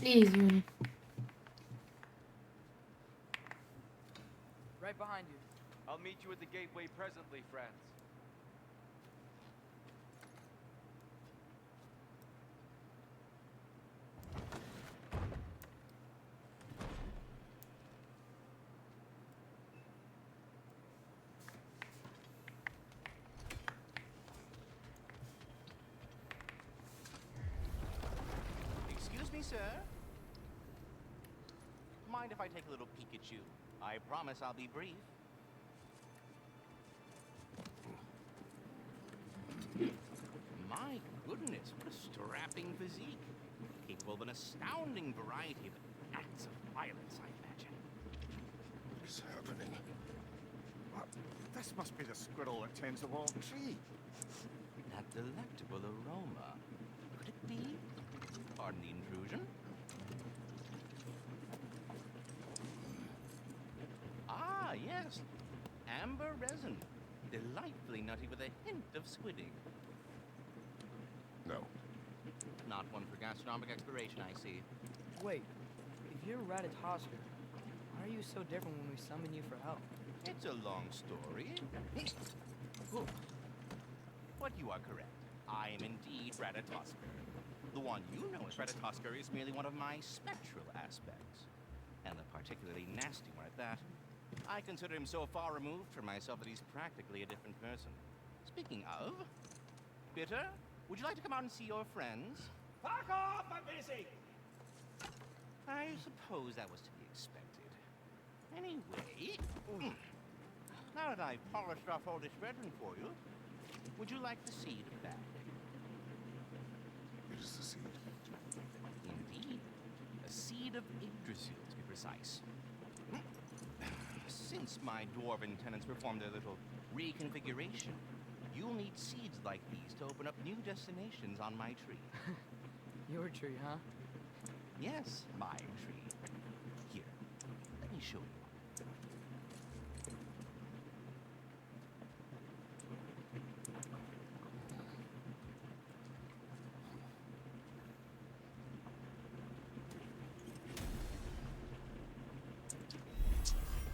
İyiyiz böyle. Right behind you. I'll meet you at the gateway presently, friends. Excuse me, sir. Mind if I take a little peek at you? I promise I'll be brief. My goodness, what a strapping physique. Capable of an astounding variety of acts of violence, I imagine. What's happening? What? This must be the squirrel that tends the wall tree. That delectable aroma. Could it be? Pardon the intrusion. Ah, yes. Amber resin. Delightfully nutty with a hint of squidding. No. Not one for gastronomic exploration, I see. Wait, if you're Ratatosker, why are you so different when we summon you for help? It's a long story. But you are correct. I am indeed Ratatosker. The one you know as Ratatosker is merely one of my spectral aspects. And a particularly nasty one at that. I consider him so far removed from myself that he's practically a different person. Speaking of, Bitter, would you like to come out and see your friends? Fuck off! I'm busy! I suppose that was to be expected. Anyway, now that I've polished off all this brethren for you, would you like the seed back? It is the seed. Indeed. A seed of Yggdrasil, to be precise. Since my dwarven tenants performed their little reconfiguration, you'll need seeds like these to open up new destinations on my tree. Your tree, huh? Yes, my tree. Here, let me show you.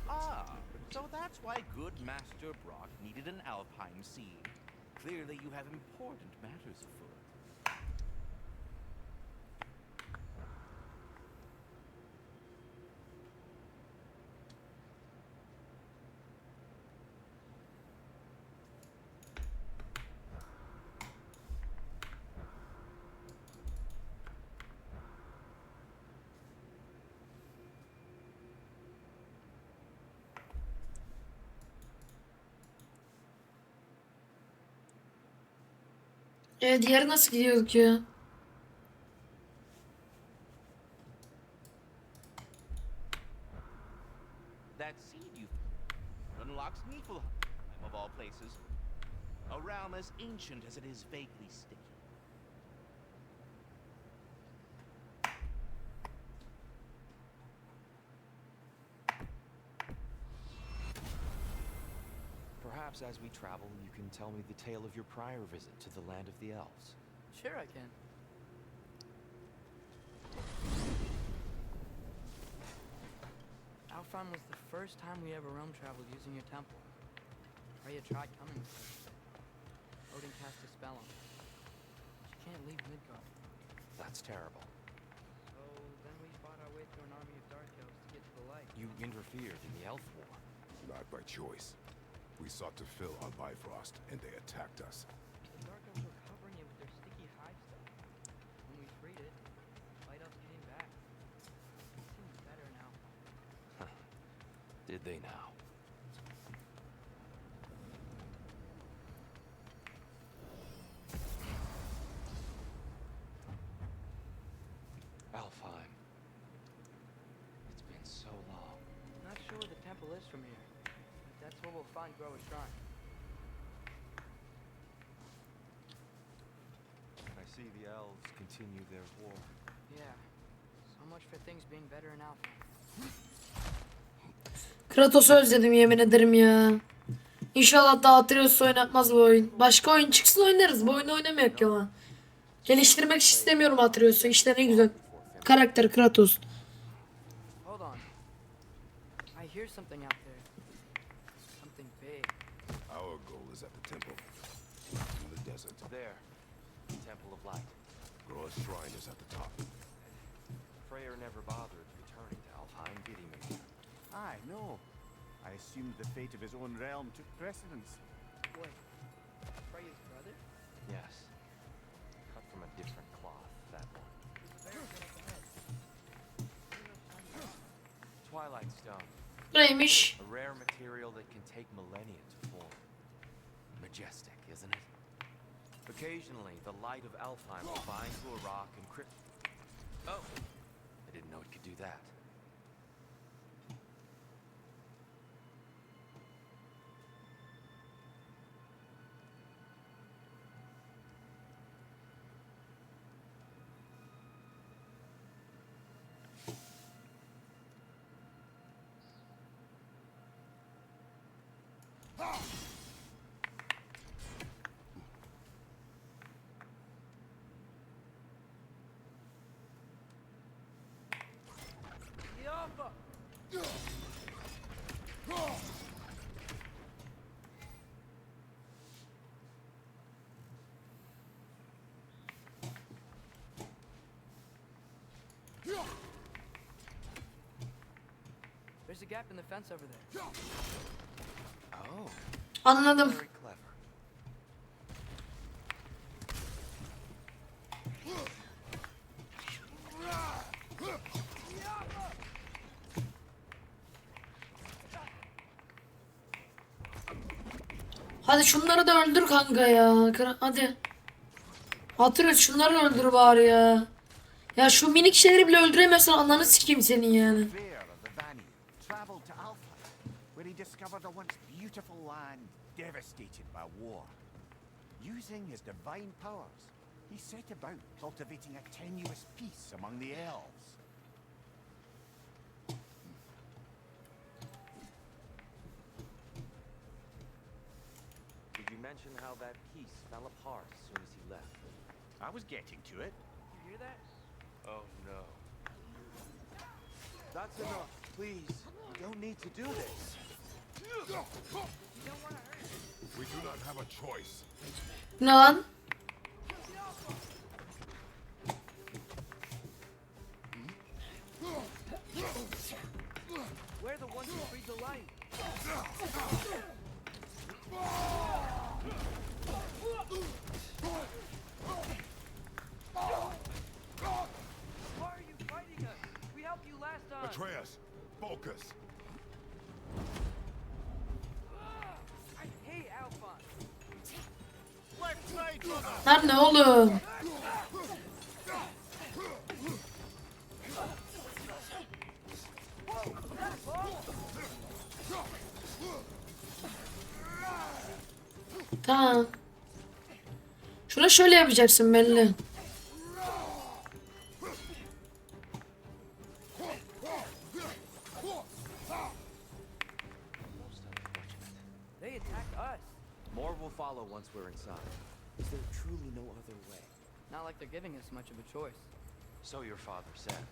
Ah, so that's why good Master Brock needed an alpine seed. Clearly you have important matters afoot. Diğeri nasıl gidiyorduk ya? That seed you unlocks Niflheim, of all places. A realm as ancient as it is vaguely sticky. Perhaps as we travel, you can tell me the tale of your prior visit to the land of the elves. Sure I can. Alfheim was the first time we ever realm traveled using your temple. Freya tried coming with us. Odin cast a spell on her. She can't leave Midgard. That's terrible. So then we fought our way through an army of dark elves to get to the light. You interfered in the elf war. Not by choice. We sought to fill on Bifrost, and they attacked us. The dark elves were covering it with their sticky hive stuff. When we freed it, light elves came back. It seems better now. Did they now? Alfheim. It's been so long. Not sure where the temple is from here. But that's where we'll find Groa's shrine. I see the elves continue their war. Yeah. So much for things being better in Alfheim. Kratos'u özledim yemin ederim ya. İnşallah daha Atreus oynatmaz bu oyun. Başka oyun çıksın oynarız. Bu oyunu oynamayak ya ama. Geliştirmek istemiyorum Atreus'u. İşte ne güzel. Karakter Kratos. Hold on. I hear something out there. Something big. Our goal is at the temple. In the desert. There. Temple of Light. Groa's shrine is at the top. Freyr never bothered returning to Alfheim, did he, Major? Aye, no. I assumed the fate of his own realm took precedence. Wait. Freya's brother? Yes. Cut from a different cloth, that one. Twilight Stone. Neymiş? A rare material that can take millennia to form. Majestic, isn't it? Occasionally, the light of Alfheim will bind to a rock and Oh! I didn't know it could do that. a gap in the fence over there. Oh, Anladım. very clever. Hadi şunları da öldür kanka ya. Hadi. Hatırlat şunları öldür bari ya. Ya şu minik şeyleri bile öldüremezsen ananı sikeyim senin yani. Fair of the Vanir travelled to Alpha, where he discovered a once beautiful land devastated by war. Using his divine powers, he set about cultivating a tenuous peace among the elves. Did you mention how that piece fell apart as soon as he left? I was getting to it. You hear that? Oh no. That's enough, please. You don't need to do this. We do not have a choice. Ne lan? We're the ones who freed the light. Why are you fighting us? We helped you last time. Atreus, focus. I hate Alphonse. Lan ne oğlum? Tamam. Şuna şöyle yapacaksın belli. They attacked us. More will follow once we're inside. Is there truly no other way? Not like they're giving us much of a choice. So your father said.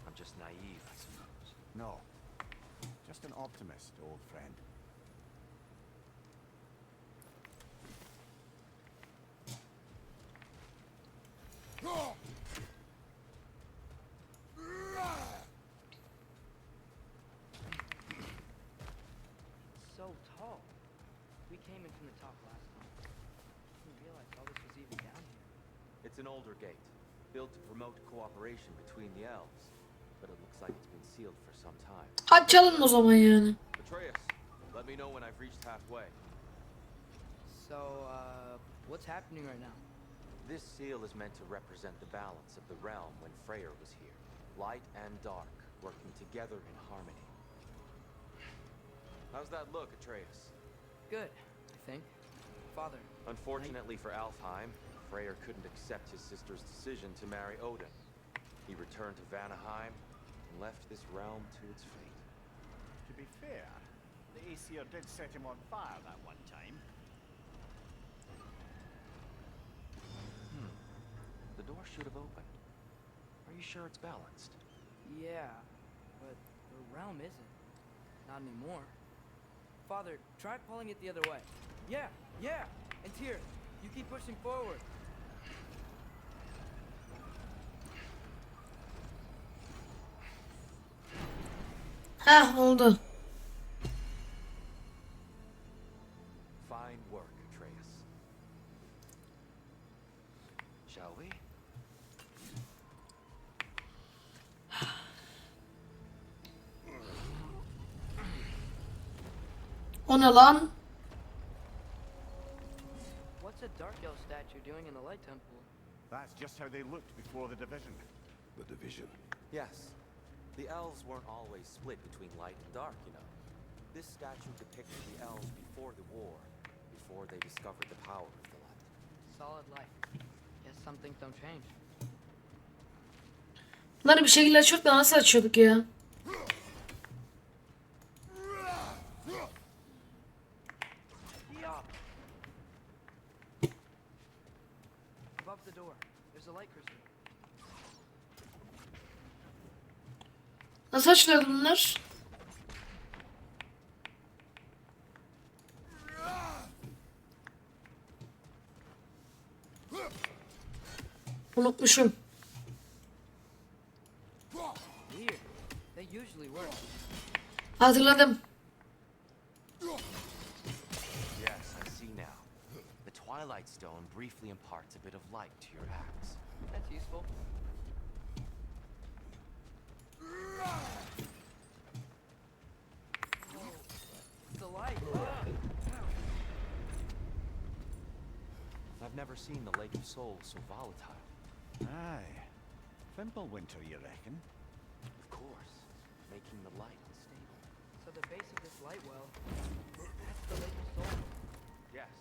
I'm just naive, I suppose. No, just an optimist, old friend. So tall. We came in from the top last time. Didn't realize all this was even down here. It's an older gate, built to promote cooperation between the elves. But it looks like it's been sealed for some time. Açalım o zaman yani. Atreus, let me know when I've reached halfway. So, what's happening right now? This seal is meant to represent the balance of the realm when Freyr was here. Light and dark, working together in harmony. How's that look, Atreus? Good, I think. Father. Unfortunately for Alfheim, Freyr couldn't accept his sister's decision to marry Odin. He returned to Vanaheim and left this realm to its fate. To be fair, the Aesir did set him on fire that one time. The door should have opened. Are you sure it's balanced? Yeah, but the realm isn't. Not anymore. Father, try pulling it the other way. Yeah, yeah! And here, you keep pushing forward. Heh oldu. Fine work, Atreus. Shall we? O ne lan? What's a Dark Elf statue doing in the Light Temple? That's just how they looked before the division. The division. Yes. The elves weren't always split between light and dark, you know. This statue depicted the elves before the war, before they discovered the power of the light. Solid light. Guess some things don't change. Bunları bir şekilde açıyorduk da nasıl açıyorduk ya? Above the door, there's a light crystal. Nasıl açılıyordu bunlar? Hatırladım. Yes, I see now. The Twilight Stone briefly imparts a bit of light to your axe. That's useful. The light. I've never seen the Lake of Souls so volatile. Aye. Winter, you reckon? Of course, making the light unstable. So the base of this light well, that's the Lake of Souls. Yes.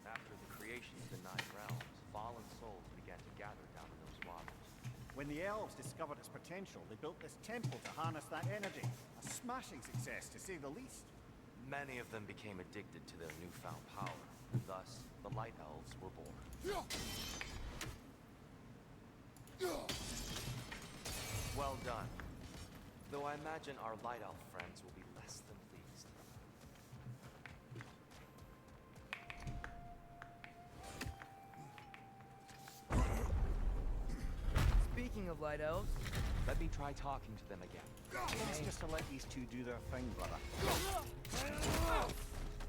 After the creation of the Nine Realms, fallen souls began to gather down in those waters. When the elves discovered its potential, they built this temple to harness that energy. A smashing success, to say the least. Many of them became addicted to their newfound power. Thus, the Light Elves were born. Well done. Though I imagine our Light Elf friends will be less than pleased. Speaking of light elves, Let me try talking to them again. It's just to let these two do their thing, brother.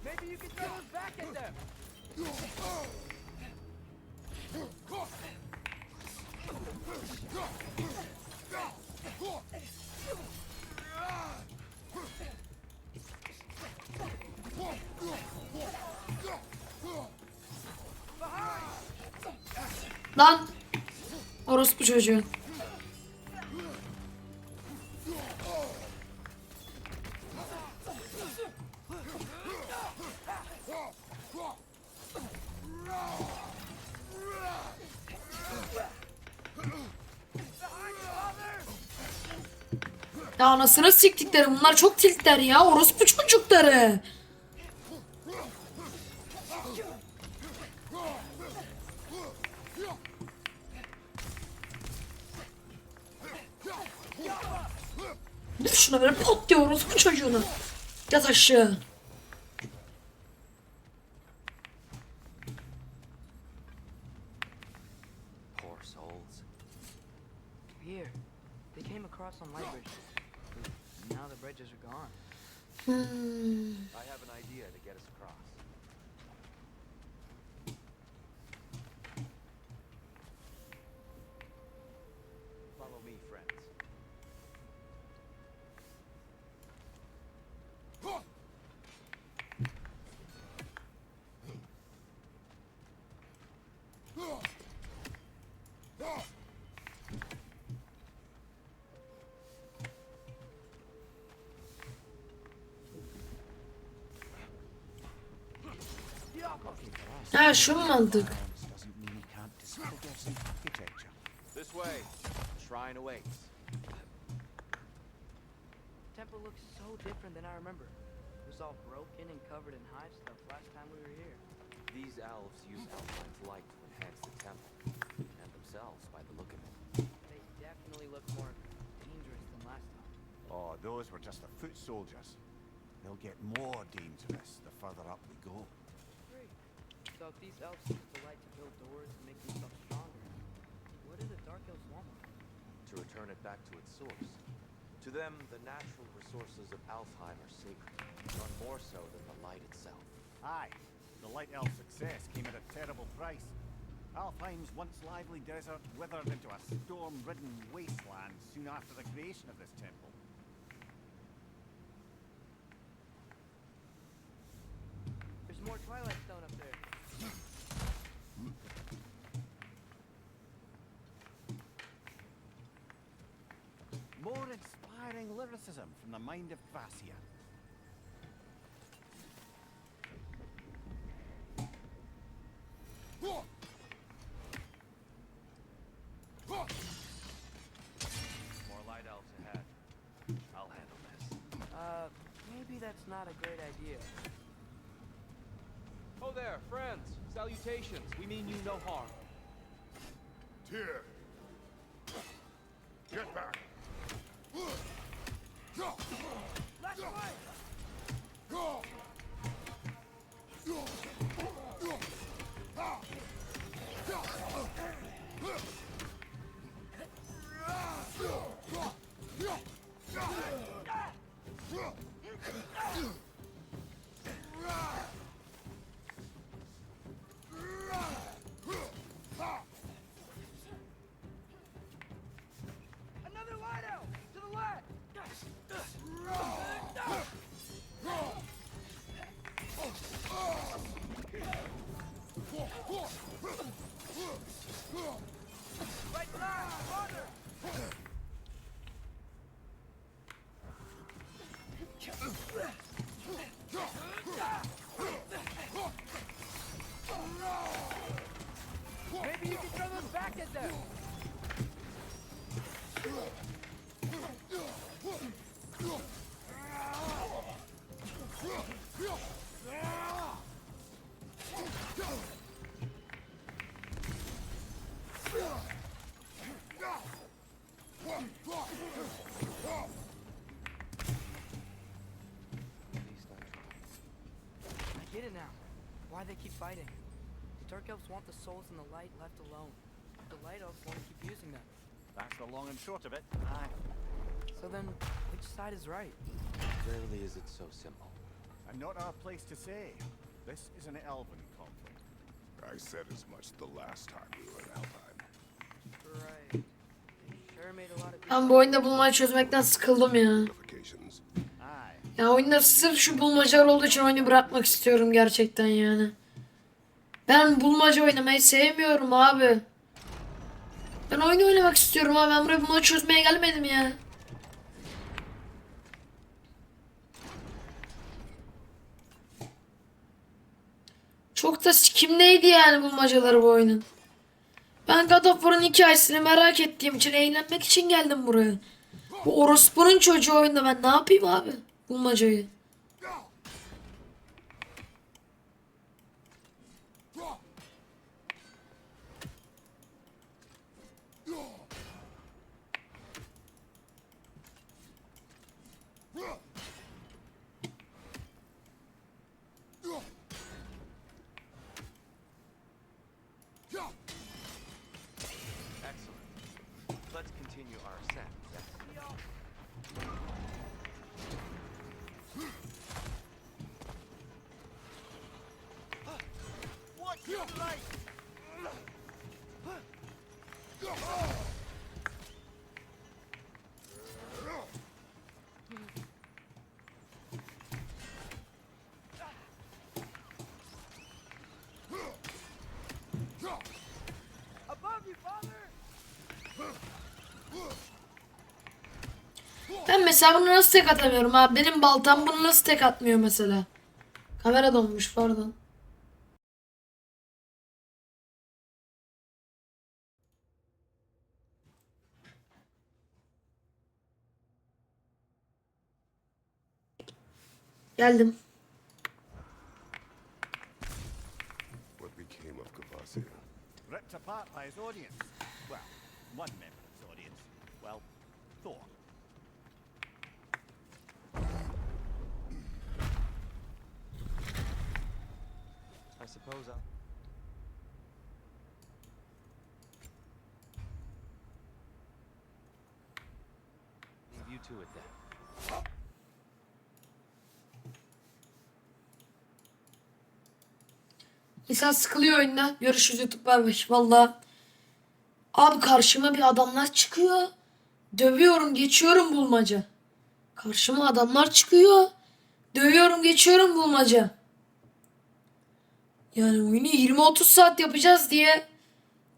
maybe you can throw us back at them. Lan. Orospu çocuğu. Ya anasını siktikleri, bunlar çok tiltler ya, orospu çocukları. Dur şuna böyle pot diyor orospu çocuğunu. Yat aşağı. Poor souls. Here, they came across on light bridges. Now the bridges are gone. I have an idea to get us across. Follow me, friends. Ha şu mu mantık? Doesn't mean we can't still get some architecture. This way. Shrine awaits. Temple looks so different than I remember. It was all broken and covered in hive stuff last time we were here. These elves use Alpine's light to enhance the temple, and themselves by the look of it. They definitely look more dangerous than last time. Oh, those were just the foot soldiers. They'll get more dangerous the further up we go. Great. So if these elves use the light to build doors and make themselves stronger, what do the dark elves want? To return it back to its source. To them, the natural resources of Alfheim are sacred, none more so than the light itself. Aye, the Light Elf success came at a terrible price. Alfheim's once lively desert withered into a storm-ridden wasteland soon after the creation of this temple. There's more Twilight Stone up there. More inspiring lyricism from the mind of Gracia. More light elves ahead. I'll handle this. Maybe that's not a great idea. Oh there, friends. Salutations. We mean you no harm. Tyr! Get back! Left way! can throw them back at them. I get it now. Why they keep fighting. The Dark Elves want the souls in the light left alone. The Light Elves want to keep using them. That's the long and short of it. Aye. So then, which side is right? Rarely is it so simple. And not our place to say. This is an elven conflict. I said as much the last time we were in Alpine. Right. They sure made a lot of Ben bu oyunda bulmaca çözmekten sıkıldım ya. Notifications. Aye. Ya oyunda sırf şu bulmacalar olduğu için oyunu bırakmak istiyorum gerçekten yani. Ben bulmaca oynamayı sevmiyorum abi. Ben oyunu oynamak istiyorum abi. Ben buraya bulmaca çözmeye gelmedim ya. Çok da sikimdeydi yani bulmacaları bu oyunun. Ben God of War'ın hikayesini merak ettiğim için, eğlenmek için geldim buraya. Bu orospunun çocuğu oyunda ben ne yapayım abi bulmacayı? Excellent. Let's continue our ascent. Yes. What you like? Above you, father! Ben mesela bunu nasıl tek atamıyorum abi? Benim baltam bunu nasıl tek atmıyor mesela? Kamera donmuş pardon. Geldim. What became of Kvasir? Ripped apart by his audience. Well, one member of his audience. Well, Thor. I suppose I'll... leave you to it then. İnsan sıkılıyor oyunda. Görüşürüz YouTube bay bay. Valla. Abi karşıma bir adamlar çıkıyor. Dövüyorum geçiyorum bulmaca. Karşıma adamlar çıkıyor. Dövüyorum geçiyorum bulmaca. Yani oyunu 20-30 saat yapacağız diye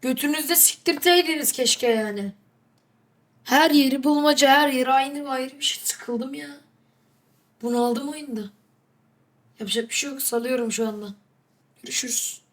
götünüzde siktirteydiniz keşke yani. Her yeri bulmaca, her yeri ayrı bir şey. Sıkıldım ya. Bunaldım oyunda. Yapacak bir şey yok. Salıyorum şu anda. Görüşürüz.